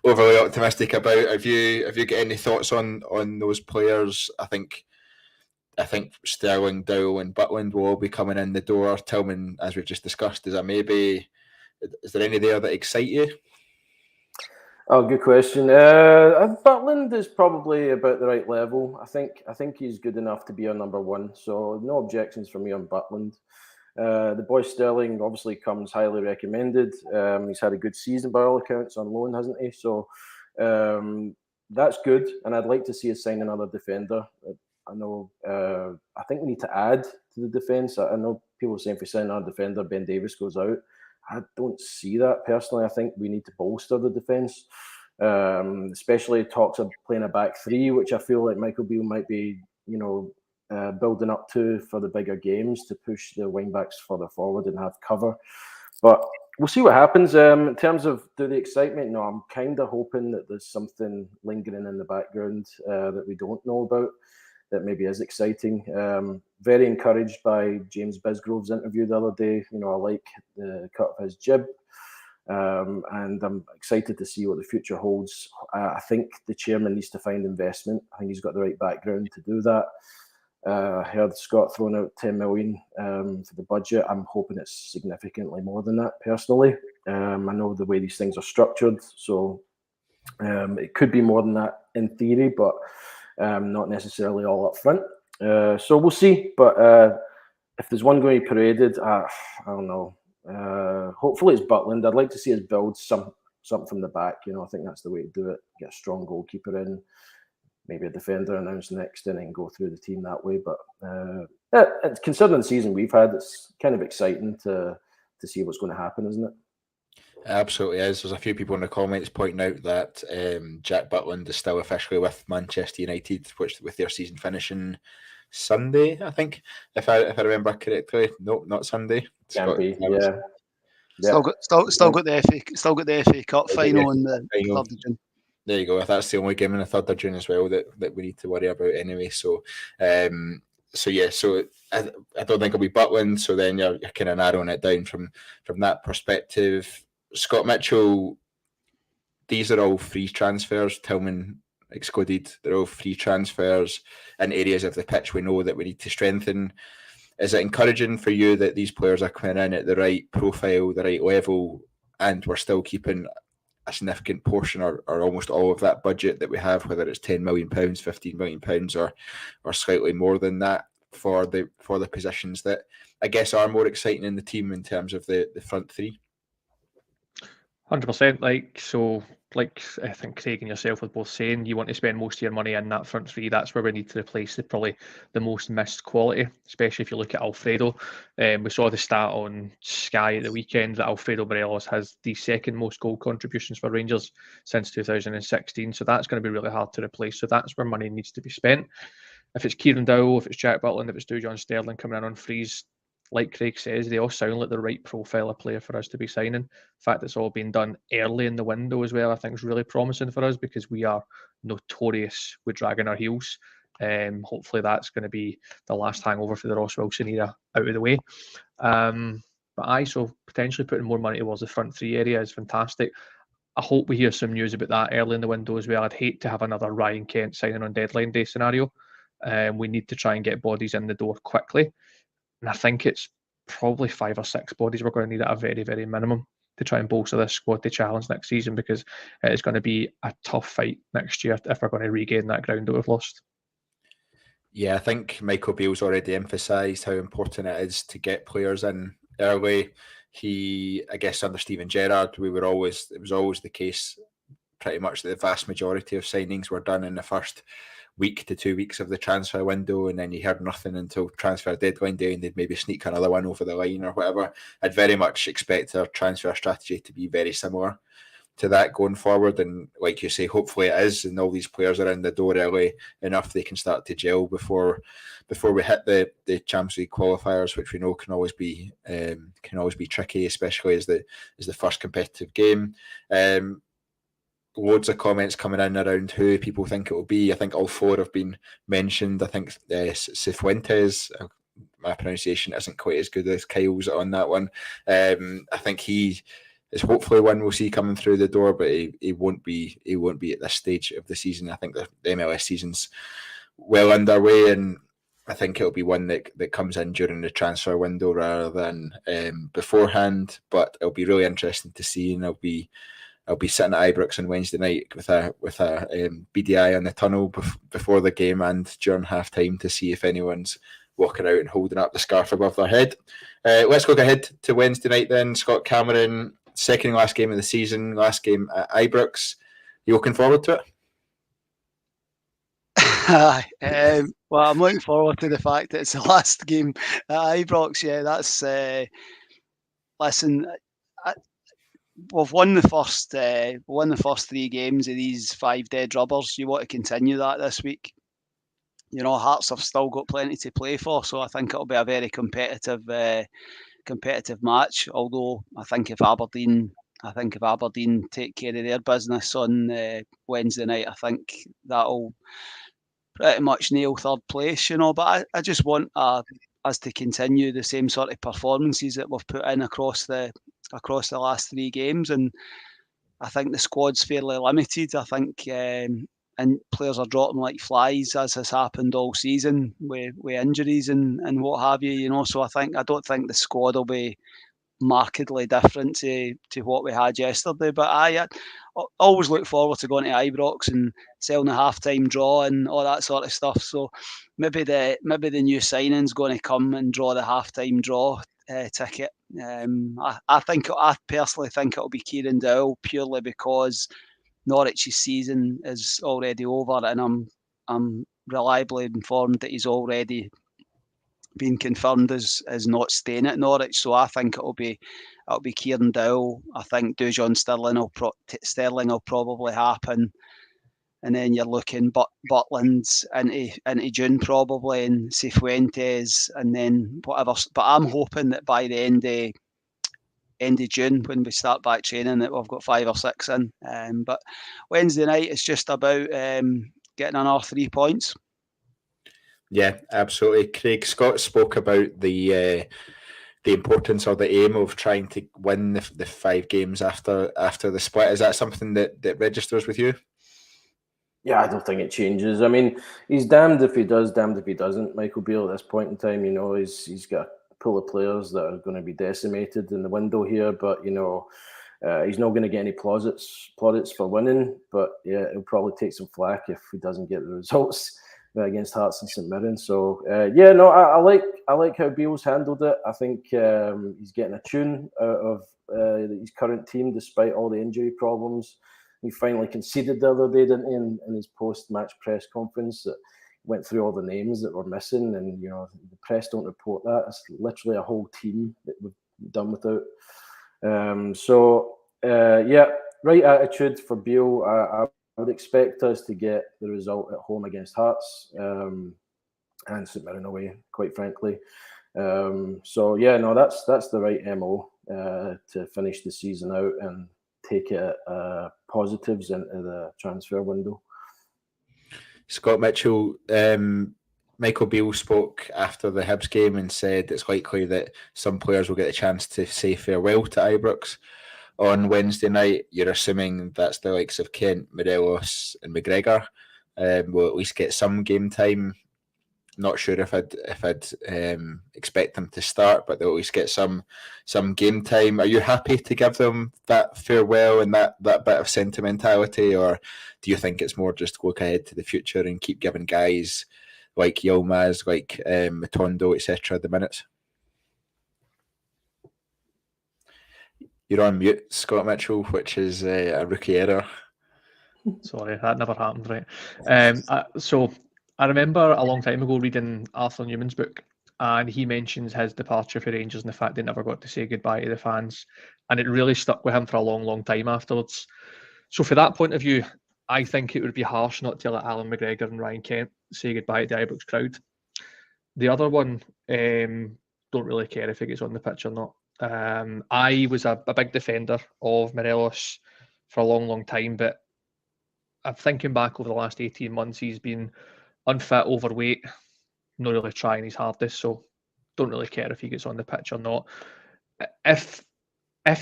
Speaker 1: optimistic about. Have you got any thoughts on those players? I think Sterling, Dowell, and Butland will all be coming in the door. Tillman, as we've just discussed, is a maybe. Is there any there that excite you?
Speaker 4: Oh, good question. Butland is probably about the right level. I think he's good enough to be our number one. So no objections from me on Butland. The boy Sterling obviously comes highly recommended. He's had a good season by all accounts on loan, hasn't he? So that's good, and I'd like to see us sign another defender. I know. I think we need to add to the defence. I know people are saying if we sign another defender, Ben Davies goes out. I don't see that personally. I think we need to bolster the defence. Especially talks of playing a back three, which I feel like Michael Beale might be, building up to for the bigger games to push the wing backs further forward and have cover. But we'll see what happens. In terms of the excitement, no, I'm kind of hoping that there's something lingering in the background that we don't know about that maybe is exciting. Very encouraged by James Bisgrove's interview the other day. I like the cut of his jib. And I'm excited to see what the future holds. I think the chairman needs to find investment. I think he's got the right background to do that. I heard Scott throwing out 10 million for the budget. I'm hoping it's significantly more than that personally. I know the way these things are structured, so it could be more than that in theory, but not necessarily all up front. So we'll see. But if there's one going to be paraded, I don't know. Hopefully it's Butland. I'd like to see us build something from the back. I think that's the way to do it. Get a strong goalkeeper in, maybe a defender announced next, and then go through the team that way. But considering the season we've had, it's kind of exciting to see what's going to happen, isn't it?
Speaker 1: It absolutely is. There's a few people in the comments pointing out that Jack Butland is still officially with Manchester United, which with their season finishing Sunday, I think, if I remember correctly. Nope, not Sunday.
Speaker 4: Can be, yeah.
Speaker 2: Still got the FA Cup final in the 3rd of June.
Speaker 1: There you go. That's the only game in the 3rd of June as well that we need to worry about anyway. So I don't think it'll be Butland. So then you're kind of narrowing it down from that perspective. Scott Mitchell, these are all free transfers. Tillman excluded. They're all free transfers in areas of the pitch we know that we need to strengthen. Is it encouraging for you that these players are coming in at the right profile, the right level, and we're still keeping a significant portion or almost all of that budget that we have, whether it's £10 million, £15 million, or slightly more than that for the positions that I guess are more exciting in the team in terms of the front three?
Speaker 3: 100%. Like I think Craig and yourself were both saying, you want to spend most of your money in that front three. That's where we need to replace probably the most missed quality, especially if you look at Alfredo. We saw the stat on Sky at the weekend that Alfredo Morelos has the second most goal contributions for Rangers since 2016. So that's going to be really hard to replace. So that's where money needs to be spent. If it's Kieran Dowell, if it's Jack Butland, if it's Dujon Sterling coming in on frees, like Craig says, they all sound like the right profile of player for us to be signing. In fact, it's all been done early in the window as well. I think is really promising for us because we are notorious with dragging our heels. Hopefully that's going to be the last hangover for the Ross Wilson era out of the way. So potentially putting more money towards the front three area is fantastic. I hope we hear some news about that early in the window as well. I'd hate to have another Ryan Kent signing on deadline day scenario. We need to try and get bodies in the door quickly. And I think it's probably 5 or 6 bodies we're going to need at a very, very minimum to try and bolster this squad to challenge next season, because it is going to be a tough fight next year if we're going to regain that ground that we've lost.
Speaker 1: Yeah, I think Michael Beale's already emphasised how important it is to get players in early. I guess under Steven Gerrard, it was always the case, pretty much the vast majority of signings were done in the first week to 2 weeks of the transfer window, and then you heard nothing until transfer deadline day, and they'd maybe sneak another one over the line or whatever. I'd very much expect our transfer strategy to be very similar to that going forward, and like you say, hopefully it is, and all these players are in the door early enough they can start to gel before we hit the Champions League qualifiers, which we know can always be tricky, especially as the first competitive game. Loads of comments coming in around who people think it will be. I think all 4 have been mentioned. I think Cifuentes, my pronunciation isn't quite as good as Kyle's on that one. I think he is hopefully one we'll see coming through the door, but he won't be at this stage of the season. I think the MLS season's well underway, and I think it'll be one that comes in during the transfer window rather than beforehand. But it'll be really interesting to see, and I'll be sitting at Ibrox on Wednesday night with a BDI on the tunnel before the game and during half time to see if anyone's walking out and holding up the scarf above their head. Let's go ahead to Wednesday night then. Scott Cameron, second and last game of the season, last game at Ibrox. You looking forward to
Speaker 2: it? Well, I'm looking forward to the fact that it's the last game at Ibrox. Yeah, that's listen. we've won the first 3 games of these 5 dead rubbers. You want to continue that this week. Hearts have still got plenty to play for, so I think it'll be a very competitive match. Although I think if Aberdeen take care of their business on Wednesday night, I think that'll pretty much nail third place. But I just want us to continue the same sort of performances that we've put in across the last 3 games, and I think the squad's fairly limited. I think and players are dropping like flies, as has happened all season with injuries and what have you. So I don't think the squad will be markedly different to what we had yesterday. But I always look forward to going to Ibrox and selling a half-time draw and all that sort of stuff. So maybe the new signing's going to come and draw the half-time draw ticket. I personally think it'll be Kieran Dowell, purely because Norwich's season is already over, and I'm reliably informed that he's already been confirmed as not staying at Norwich. So I think it'll be Kieran Dowell. I think Dujon Sterling will probably happen, and then you're looking Butland's into June probably, and Cifuentes, and then whatever. But I'm hoping that by the end of June, when we start back training, that we've got 5 or 6 in. But Wednesday night is just about getting another 3 points.
Speaker 1: Yeah, absolutely. Craig, Scott spoke about the importance or the aim of trying to win the 5 games after the split. Is that something that registers with you?
Speaker 4: Yeah, I don't think it changes. I mean, he's damned if he does, damned if he doesn't. Michael Beale at this point in time, he's got a pool of players that are going to be decimated in the window here, but he's not going to get any plaudits for winning. But yeah, it'll probably take some flack if he doesn't get the results against Hearts and St Mirren. So I like how Beale's handled it. I think he's getting a tune out of his current team despite all the injury problems. He finally conceded the other day, didn't he, in his post-match press conference, that went through all the names that were missing, and the press don't report that. It's literally a whole team that we've done without. Right attitude for Beale. I would expect us to get the result at home against Hearts and St Mirren away, quite frankly. That's the right MO to finish the season out and take it positives into the transfer window.
Speaker 1: Scott Mitchell, Michael Beale spoke after the Hibs game and said it's likely that some players will get a chance to say farewell to Ibrox on Wednesday night. You're assuming that's the likes of Kent, Morelos and McGregor will at least get some game time. Not sure if I'd expect them to start, but they'll at least get some game time. Are you happy to give them that farewell and that bit of sentimentality, or do you think it's more just look ahead to the future and keep giving guys like Yilmaz, like Matondo, etc. the minutes? You're on mute, Scott Mitchell, which is a rookie error.
Speaker 3: Sorry, that never happened, right? So I remember a long time ago reading Arthur Newman's book, and he mentions his departure for Rangers and the fact they never got to say goodbye to the fans, and it really stuck with him for a long, long time afterwards. So for that point of view, I think it would be harsh not to let Alan McGregor and Ryan Kent say goodbye to the Ibrox crowd. The other one, don't really care if he gets on the pitch or not. I was a big defender of Morelos for a long, long time, but I'm thinking back over the last 18 months, he's been unfit, overweight, not really trying his hardest, so don't really care if he gets on the pitch or not. If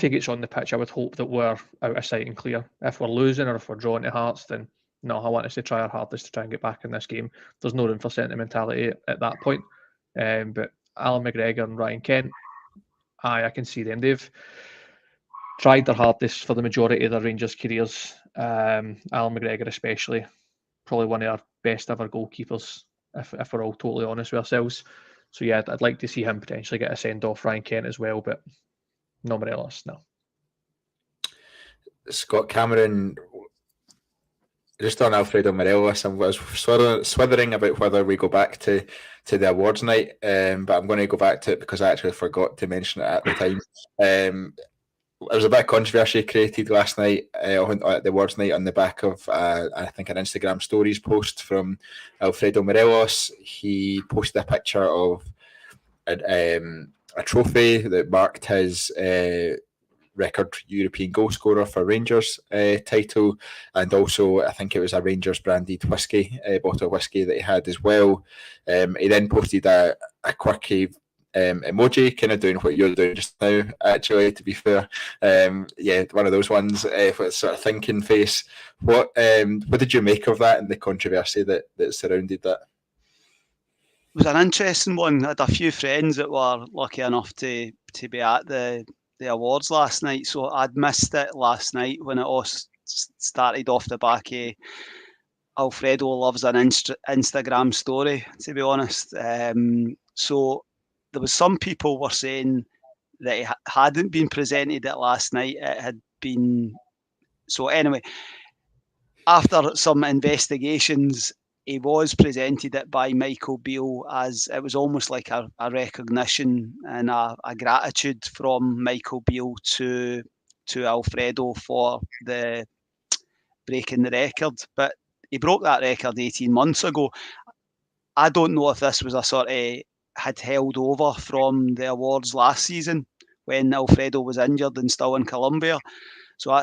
Speaker 3: he gets on the pitch, I would hope that we're out of sight and clear. If we're losing or if we're drawing to Hearts, then no, I want us to try our hardest to try and get back in this game. There's no room for sentimentality at that point. But Alan McGregor and Ryan Kent, I can see them. They've tried their hardest for the majority of their Rangers careers. Alan McGregor especially, probably one of our best ever goalkeepers, if we're all totally honest with ourselves. So yeah, I'd like to see him potentially get a send-off, Ryan Kent as well, but no Morelos, no.
Speaker 1: Scott Cameron, just on Alfredo Morelos, I was swithering about whether we go back to the awards night, but I'm going to go back to it because I actually forgot to mention it at the time. was a bit of controversy created last night at the Words Night on the back of, I think, an Instagram stories post from Alfredo Morelos. He posted a picture of a trophy that marked his record European goal scorer for Rangers title, and also I think it was a Rangers branded whiskey, bottle of whiskey that he had as well. He then posted a quirky emoji, kind of doing what you're doing just now, actually, to be fair. One of those ones with sort of thinking face. What did you make of that and the controversy that surrounded that?
Speaker 2: It was an interesting one. I had a few friends that were lucky enough to be at the awards last night, so I'd missed it last night when it all started off the back of Alfredo loves an Instagram story, to be honest. So there was some people were saying that he hadn't been presented it last night. It had been... So anyway, after some investigations, he was presented it by Michael Beale, as it was almost like a recognition and a gratitude from Michael Beale to Alfredo for the breaking the record. But he broke that record 18 months ago. I don't know if this was a sort of had held over from the awards last season when Alfredo was injured and still in Colombia. So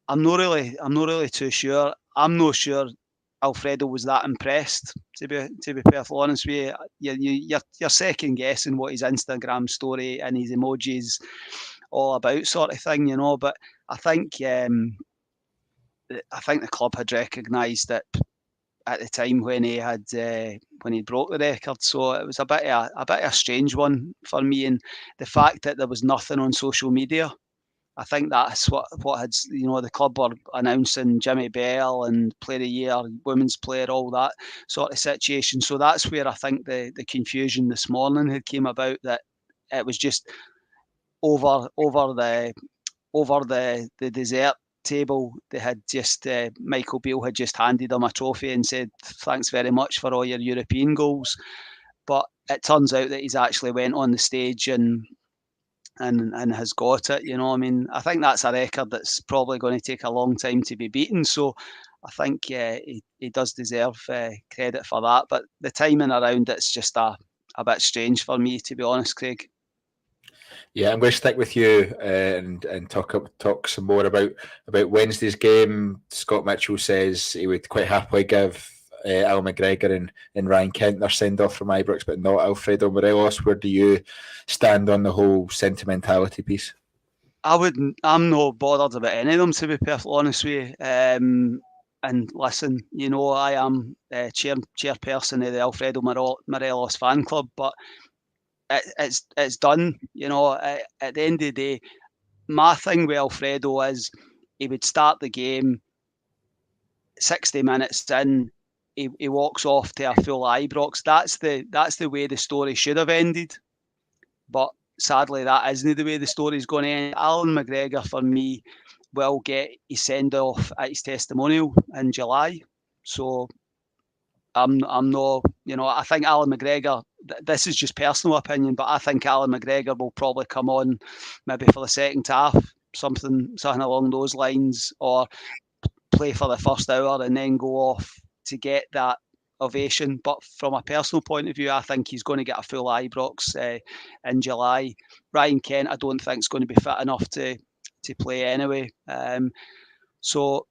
Speaker 2: I'm not really too sure. I'm not sure Alfredo was that impressed, to be perfectly honest with you. You're second guessing what his Instagram story and his emojis all about, sort of thing, you know. But I think the club had recognised it at the time when he broke the record. So it was a bit of a strange one for me, and the fact that there was nothing on social media. I think that's what had, you know, the club were announcing Jimmy Bell and Player of the Year, Women's Player, all that sort of situation. So that's where I think the confusion this morning had came about, that it was just over the dessert table. They had just Michael Beale had just handed him a trophy and said, "Thanks very much for all your European goals." But it turns out that he's actually went on the stage and has got it, you know. I mean, I think that's a record that's probably going to take a long time to be beaten. So I think he does deserve credit for that. But the timing around it's just a bit strange for me, to be honest, Craig.
Speaker 1: Yeah, I'm going to stick with you and talk some more about Wednesday's game. Scott Mitchell says he would quite happily give Al McGregor and Ryan Kent their send-off from Ibrox, but not Alfredo Morelos. Where do you stand on the whole sentimentality piece?
Speaker 2: I'm not bothered about any of them, to be perfectly honest with you. And listen, you know, I am chairperson of the Alfredo Morelos fan club, but it's done. You know, at the end of the day, my thing with Alfredo is he would start the game, 60 minutes in, he walks off to a full Ibrox. That's the way the story should have ended. But sadly, that isn't the way the story's going to end. Alan McGregor, for me, will get his send-off at his testimonial in July. So I'm not, you know, I think Alan McGregor, this is just personal opinion, but I think Alan McGregor will probably come on maybe for the second half, something along those lines, or play for the first hour and then go off to get that ovation. But from a personal point of view, I think he's going to get a full Ibrox in July. Ryan Kent, I don't think is going to be fit enough to play anyway. So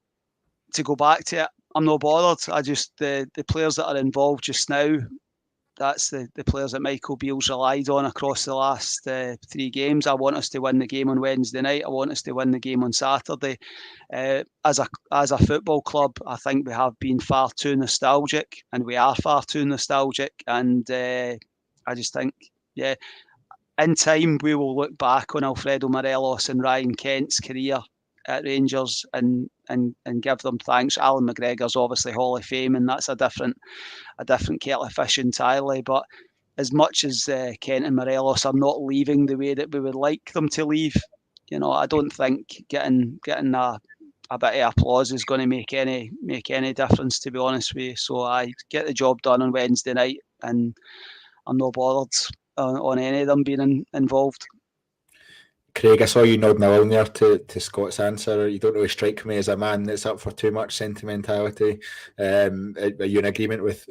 Speaker 2: to go back to it, I'm not bothered. I just the players that are involved just now, that's the players that Michael Beale's relied on across the last 3 games. I want us to win the game on Wednesday night. I want us to win the game on Saturday. As a football club, I think we have been far too nostalgic, and we are far too nostalgic. And I just think, yeah, in time we will look back on Alfredo Morelos and Ryan Kent's career at Rangers and give them thanks. Alan McGregor's obviously Hall of Fame, and that's a different kettle of fish entirely. But as much as Kent and Morelos are not leaving the way that we would like them to leave, you know, I don't think getting a bit of applause is going to make any difference, to be honest with you. So I get the job done on Wednesday night, and I'm not bothered on any of them being involved.
Speaker 1: Craig, I saw you nodding along there to Scott's answer. You don't really strike me as a man that's up for too much sentimentality. Are you in agreement with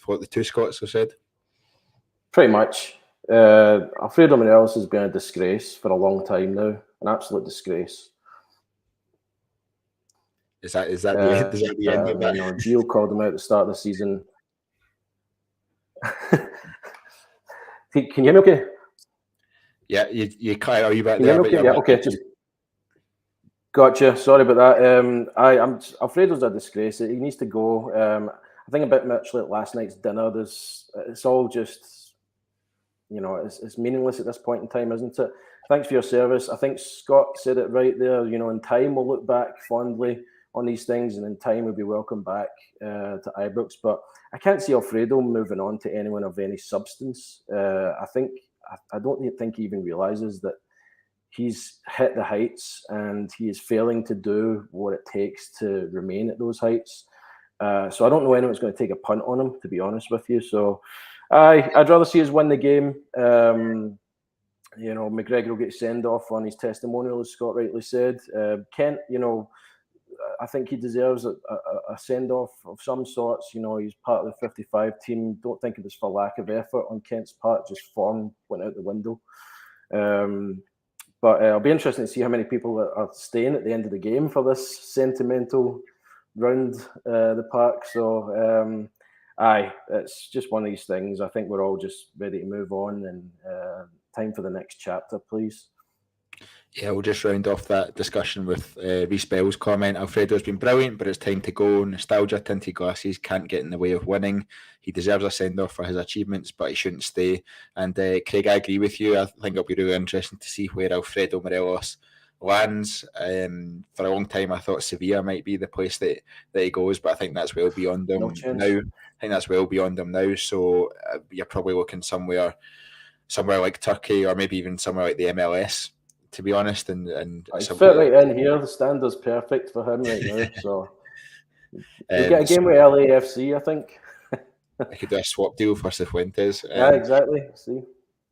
Speaker 1: what the two Scots have said?
Speaker 4: Pretty much. Alfredo Morelos has been a disgrace for a long time now, an absolute disgrace.
Speaker 1: Is that the end? Is that the end of that?
Speaker 4: Gio called him out at the start of the season. Can you hear me okay?
Speaker 1: Yeah, you cut out. Are you back
Speaker 4: Can
Speaker 1: there?
Speaker 4: you hear me okay? Yeah, okay. Just gotcha. Sorry about that. I'm Alfredo's a disgrace. He needs to go. I think about much like last night's dinner. It's all just, it's meaningless at this point in time, isn't it? Thanks for your service. I think Scott said it right there. In time we'll look back fondly on these things, and in time we'll be welcome back to Ibrox. But I can't see Alfredo moving on to anyone of any substance. I don't think he even realizes that he's hit the heights and he is failing to do what it takes to remain at those heights. So I don't know anyone's going to take a punt on him, to be honest with you. So I'd rather see us win the game. McGregor will get send off on his testimonial, as Scott rightly said. Kent, I think he deserves a send off of some sorts. He's part of the 55 team. Don't think it was for lack of effort on Kent's part. Just form went out the window. But it'll be interesting to see how many people are staying at the end of the game for this sentimental round the park. So, it's just one of these things. I think we're all just ready to move on, and time for the next chapter, please.
Speaker 1: Yeah, we'll just round off that discussion with Rhys Bell's comment. Alfredo's been brilliant, but it's time to go. Nostalgia tinted glasses can't get in the way of winning. He deserves a send-off for his achievements, but he shouldn't stay. And Craig, I agree with you. I think it'll be really interesting to see where Alfredo Morelos lands. For a long time, I thought Sevilla might be the place that he goes, but I think that's well beyond him now. So you're probably looking somewhere like Turkey, or maybe even somewhere like the MLS, to be honest. And
Speaker 4: he's fit right in here. The standard's perfect for him right now. So we'll get a game with LAFC, I think.
Speaker 1: I could do a swap deal for Cifuentes.
Speaker 4: Yeah, exactly. See.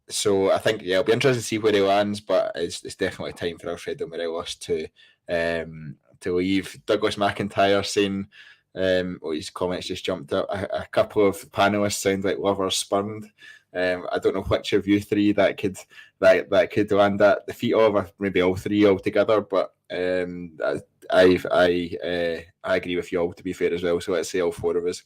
Speaker 1: So I think it'll be interesting to see where he lands, but it's definitely time for Alfredo Morelos to leave. Douglas McIntyre saying, his comments just jumped up. A couple of panelists sound like lovers spurned. I don't know which of you three that could land at the feet of, or maybe all three altogether. But I agree with you all, to be fair, as well. So let's say all four of us.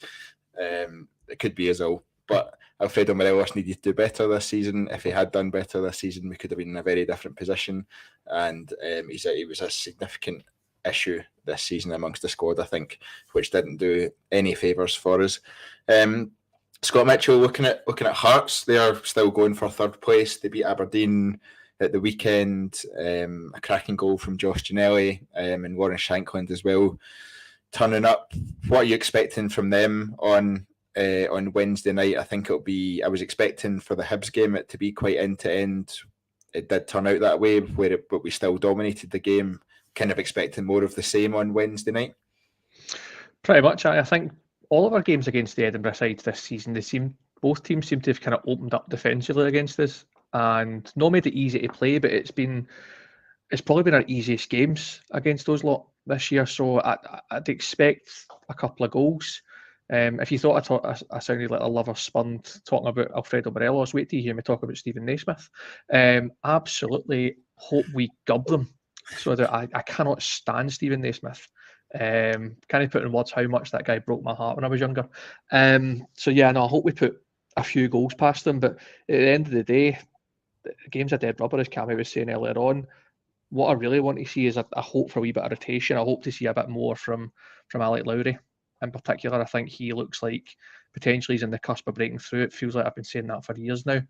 Speaker 1: It could be us all, but Alfredo Morelos needed to do better this season. If he had done better this season, we could have been in a very different position. And he was a significant issue this season amongst the squad, I think, which didn't do any favours for us. Scott Mitchell, looking at Hearts, they are still going for third place. They beat Aberdeen at the weekend. A cracking goal from Josh Ginnelly and Warren Shankland as well, turning up. What are you expecting from them on Wednesday night? I was expecting for the Hibs game it to be quite end to end. It did turn out that way, but we still dominated the game. Kind of expecting more of the same on Wednesday night.
Speaker 3: Pretty much. I think all of our games against the Edinburgh sides this season, both teams seem to have kind of opened up defensively against us, and not made it easy to play, but it's probably been our easiest games against those lot this year. So I'd expect a couple of goals. If you thought I sounded like a lover spurned talking about Alfredo Morelos, wait till you hear me talk about Stephen Naismith. Absolutely hope we gub them. So that I cannot stand Stephen Naismith. Can't put in words how much that guy broke my heart when I was younger. I hope we put a few goals past them. But at the end of the day, the game's a dead rubber, as Cammy was saying earlier on. What I really want to see is a hope for a wee bit of rotation. I hope to see a bit more from Alec Lowry in particular. I think he looks like potentially he's in the cusp of breaking through. It feels like I've been saying that for years now.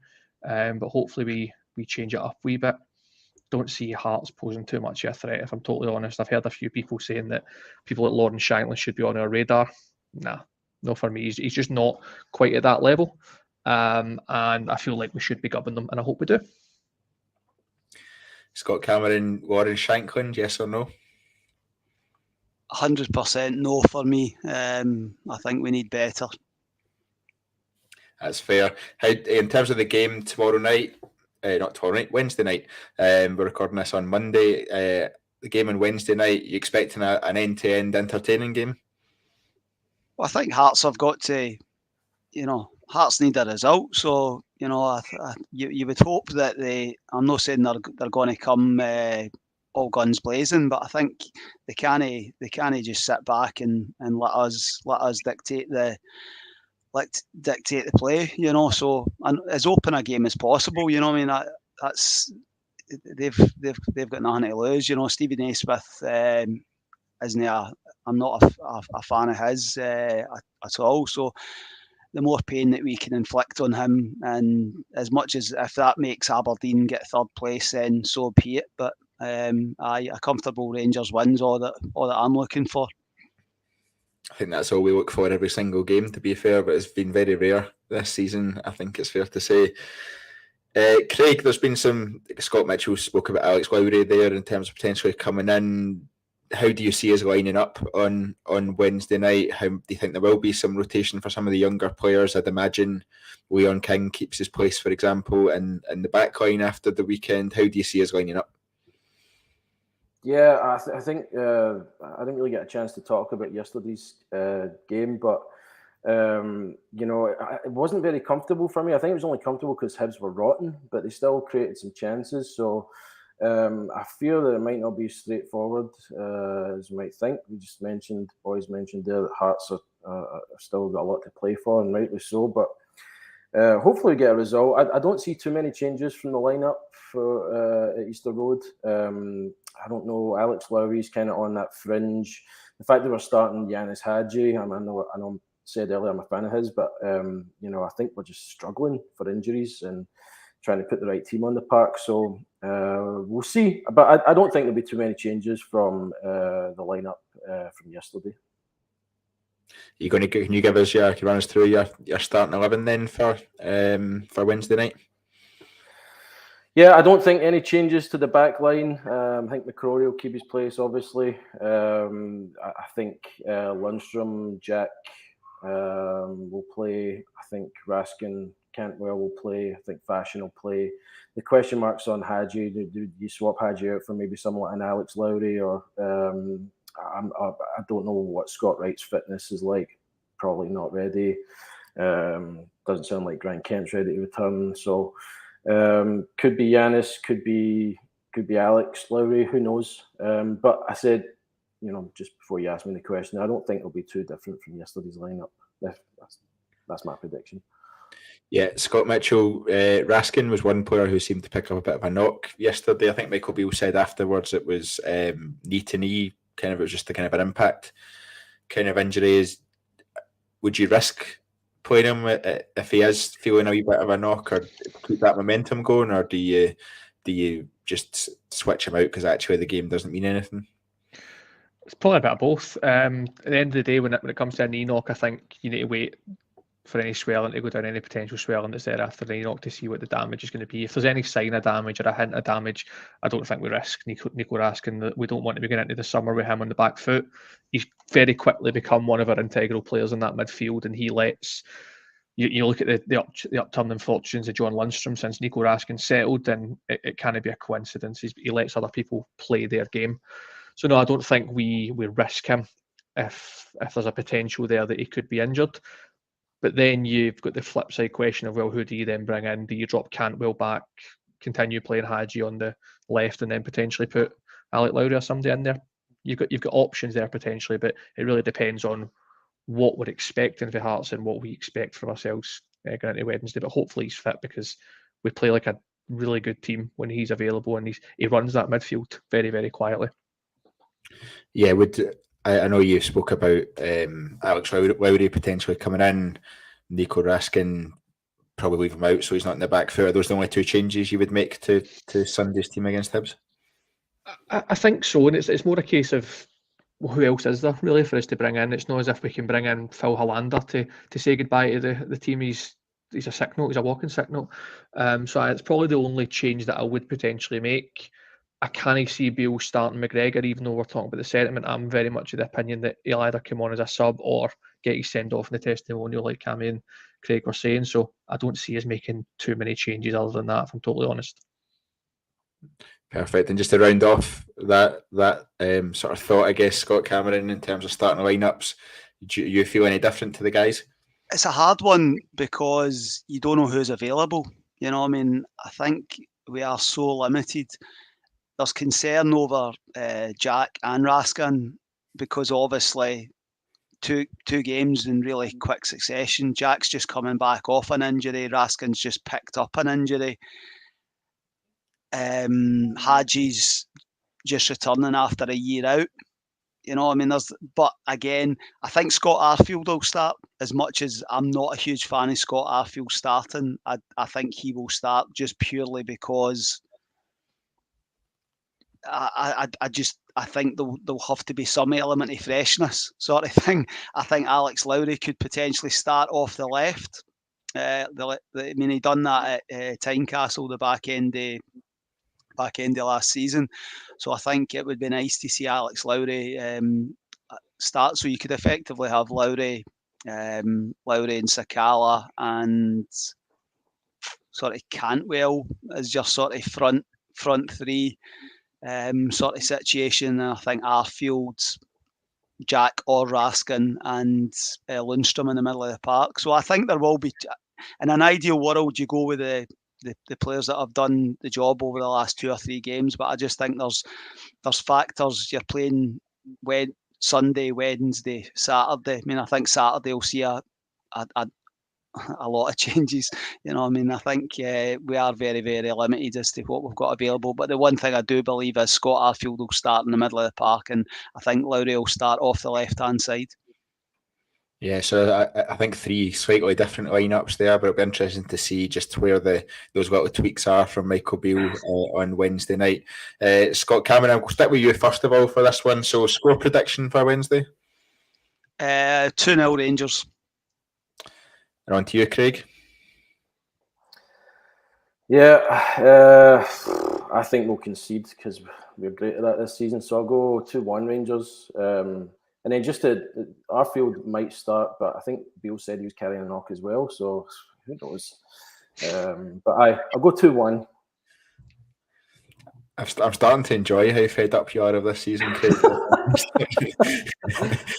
Speaker 3: But hopefully we change it up a wee bit. Don't see Hearts posing too much of a threat, if I'm totally honest. I've heard a few people saying that people like Lauren Shankland should be on our radar. Nah, no for me. He's just not quite at that level. And I feel like we should be gubbing them, and I hope we do.
Speaker 1: Scott Cameron, Lauren Shankland, yes or no?
Speaker 2: 100% no for me. I think we need better.
Speaker 1: That's fair. In terms of the game tomorrow night, not tomorrow night, Wednesday night. We're recording this on Monday. The game on Wednesday night, you expecting an end-to-end entertaining game?
Speaker 2: Well, I think Hearts have got to, Hearts need a result. So, you would hope that I'm not saying they're going to come all guns blazing, but I think they can't just sit back and let us dictate the play. So and as open a game as possible. That's they've got nothing to lose. Stephen Naismith isn't I'm not a fan of his at all. So the more pain that we can inflict on him, and as much as if that makes Aberdeen get third place, then so be it. But a comfortable Rangers wins all that I'm looking for.
Speaker 1: I think that's all we look for every single game, to be fair, but it's been very rare this season, I think it's fair to say. Craig, there's been Scott Mitchell spoke about Alex Lowry there in terms of potentially coming in. How do you see us lining up on Wednesday night? How do you think there will be some rotation for some of the younger players? I'd imagine Leon King keeps his place, for example, in the back line after the weekend. How do you see us lining up?
Speaker 4: Yeah, I think I didn't really get a chance to talk about yesterday's game, but it wasn't very comfortable for me. I think it was only comfortable because Hibs were rotten, but they still created some chances. So I fear that it might not be straightforward as you might think. Boys mentioned there that Hearts are still got a lot to play for, and rightly so. But hopefully we get a result. I don't see too many changes from the lineup for at Easter Road. I don't know. Alex Lowry's kind of on that fringe. The fact that we're starting Yanis Hadji, I know I said earlier I'm a fan of his, but I think we're just struggling for injuries and trying to put the right team on the park. So we'll see. But I don't think there'll be too many changes from the lineup from yesterday.
Speaker 1: Can you give us run us through your starting 11 then for Wednesday night?
Speaker 4: Yeah, I don't think any changes to the back line. I think McCrory will keep his place, obviously. I think Lundstrom, Jack will play. I think Raskin, Cantwell will play. I think Fashion will play. The question marks on Hadji. Do you swap Hadji out for maybe someone like an Alex Lowry? Or I don't know what Scott Wright's fitness is like. Probably not ready. Doesn't sound like Grant Kent's ready to return. So could be Yanis, could be Alex Lowry. Who knows? But I said, just before you asked me the question, I don't think it'll be too different from yesterday's lineup. That's my prediction.
Speaker 1: Yeah, Scott Mitchell, Raskin was one player who seemed to pick up a bit of a knock yesterday. I think Michael Beale said afterwards it was knee to knee, it was just a kind of an impact kind of injury. Would you risk playing him if he is feeling a wee bit of a knock, or keep that momentum going, or do you just switch him out because actually the game doesn't mean anything?
Speaker 3: It's probably a bit of both. At the end of the day, when it comes to a knee knock, I think you need to wait for any swelling to go down, any potential swelling that's there after the knee knock, to see what the damage is going to be. If there's any sign of damage or a hint of damage, I don't think we risk Nico Raskin. We don't want to be going into the summer with him on the back foot. He's very quickly become one of our integral players in that midfield, and he lets you look at the upturning fortunes of John Lundstrom since Nico Raskin settled, and it can't be a coincidence. He lets other people play their game. So no, I don't think we risk him if there's a potential there that he could be injured. But then you've got the flip side question of, well, who do you then bring in? Do you drop Cantwell back, continue playing Hadji on the left, and then potentially put Alec Lowry or somebody in there? You've got options there potentially, but it really depends on what we're expecting for Hearts and what we expect from ourselves going into Wednesday. But hopefully he's fit, because we play like a really good team when he's available, and he runs that midfield very, very quietly.
Speaker 1: Yeah, I know you spoke about Alex Lowry potentially coming in, Nico Raskin probably leave him out so he's not in the back foot. Are those the only two changes you would make to Sunday's team against Hibs?
Speaker 3: I think so, and it's more a case of, well, who else is there really for us to bring in? It's not as if we can bring in Phil Hollander to say goodbye to the team. He's a sick note, he's a walking sick note. So it's probably the only change that I would potentially make. I can't see Beale starting McGregor, even though we're talking about the sentiment. I'm very much of the opinion that he'll either come on as a sub or get his send off in the testimonial like Cammy Craig was saying. So I don't see us making too many changes other than that, if I'm totally honest.
Speaker 1: Perfect. And just to round off that sort of thought, I guess, Scott Cameron, in terms of starting lineups, do you feel any different to the guys?
Speaker 2: It's a hard one because you don't know who's available. You know, I mean, I think we are so limited. There's concern over Jack and Raskin because obviously two games in really quick succession. Jack's just coming back off an injury. Raskin's just picked up an injury. Haji's just returning after a year out. You know, I mean, but again, I think Scott Arfield will start. As much as I'm not a huge fan of Scott Arfield starting, I think he will start just purely because I think there'll have to be some element of freshness sort of thing. I think Alex Lowry could potentially start off the left. I mean, he done that at Tynecastle the back end of last season, so I think it would be nice to see Alex Lowry start. So you could effectively have Lowry and Sakala and sort of Cantwell as your sort of front three sort of situation. And I think Arfield, Jack or Raskin and Lundstrom in the middle of the park. So I think there will be, in an ideal world, you go with the players that have done the job over the last 2 or 3 games, but I just think there's factors. You're playing Sunday, Wednesday, Saturday. I mean, I think Saturday will see a lot of changes. You know, I mean, I think we are very, very limited as to what we've got available. But the one thing I do believe is Scott Arfield will start in the middle of the park, and I think Lowry will start off the left-hand side.
Speaker 1: Yeah, so I think 3 slightly different lineups there, but it'll be interesting to see just where those little tweaks are from Michael Beale on Wednesday night. Scott Cameron, I'll stick with you first of all for this one. So score prediction for Wednesday?
Speaker 2: 2-0 Rangers.
Speaker 1: And on to you, Craig.
Speaker 4: Yeah, I think we'll concede because we're great at that this season. So I'll go 2-1 Rangers. And then Arfield might start, but I think Beale said he was carrying a knock as well. So who knows? But I'll go 2-1.
Speaker 1: I'm starting to enjoy how fed up you are of this season, Craig.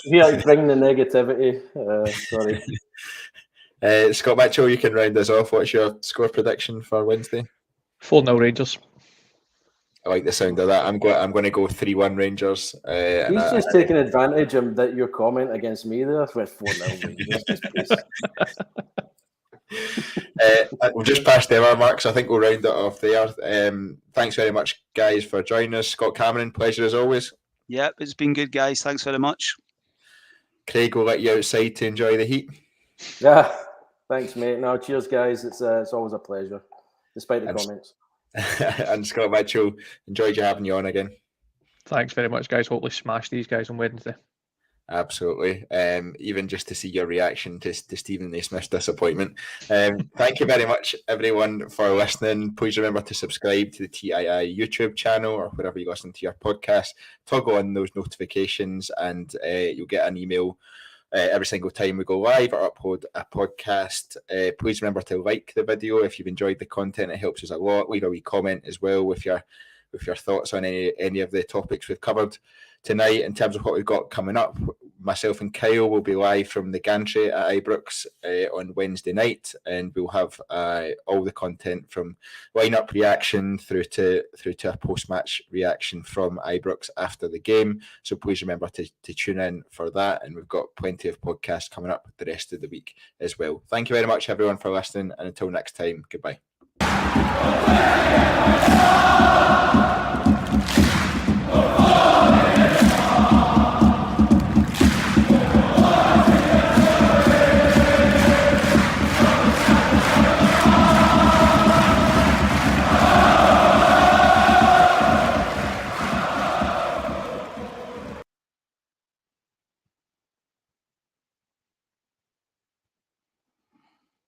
Speaker 4: Yeah, bring the negativity.
Speaker 1: Sorry. Scott Mitchell, you can round us off. What's your score prediction for Wednesday?
Speaker 3: 4-0 Rangers.
Speaker 1: I like the sound of that. I'm going to go 3-1 Rangers.
Speaker 4: He's just taking advantage of that your comment against me there with 4-0 Rangers.
Speaker 1: We'll just pass the hour mark, so I think we'll round it off there. Thanks very much, guys, for joining us. Scott Cameron, pleasure as always.
Speaker 2: Yep, it's been good, guys. Thanks very much. Craig
Speaker 1: will let you outside to enjoy the heat.
Speaker 4: Yeah, thanks, mate. No, cheers, guys. It's always a pleasure, despite the comments.
Speaker 1: And Scott Mitchell, enjoyed having you on again.
Speaker 3: Thanks very much, guys. Hopefully smash these guys on Wednesday.
Speaker 1: Absolutely. Even just to see your reaction to Stephen Naismith's disappointment. Thank you very much, everyone, for listening. Please remember to subscribe to the TII YouTube channel or wherever you listen to your podcast. Toggle on those notifications and you'll get an email every single time we go live or upload a podcast. Please remember to like the video if you've enjoyed the content. It helps us a lot. Leave a wee comment as well with your thoughts on any of the topics we've covered tonight. In terms of what we've got coming up, myself and Kyle will be live from the gantry at Ibrox on Wednesday night, and we'll have all the content from lineup reaction through to a post-match reaction from Ibrox after the game. So please remember to tune in for that, and we've got plenty of podcasts coming up the rest of the week as well. Thank you very much, everyone, for listening, and until next time, goodbye.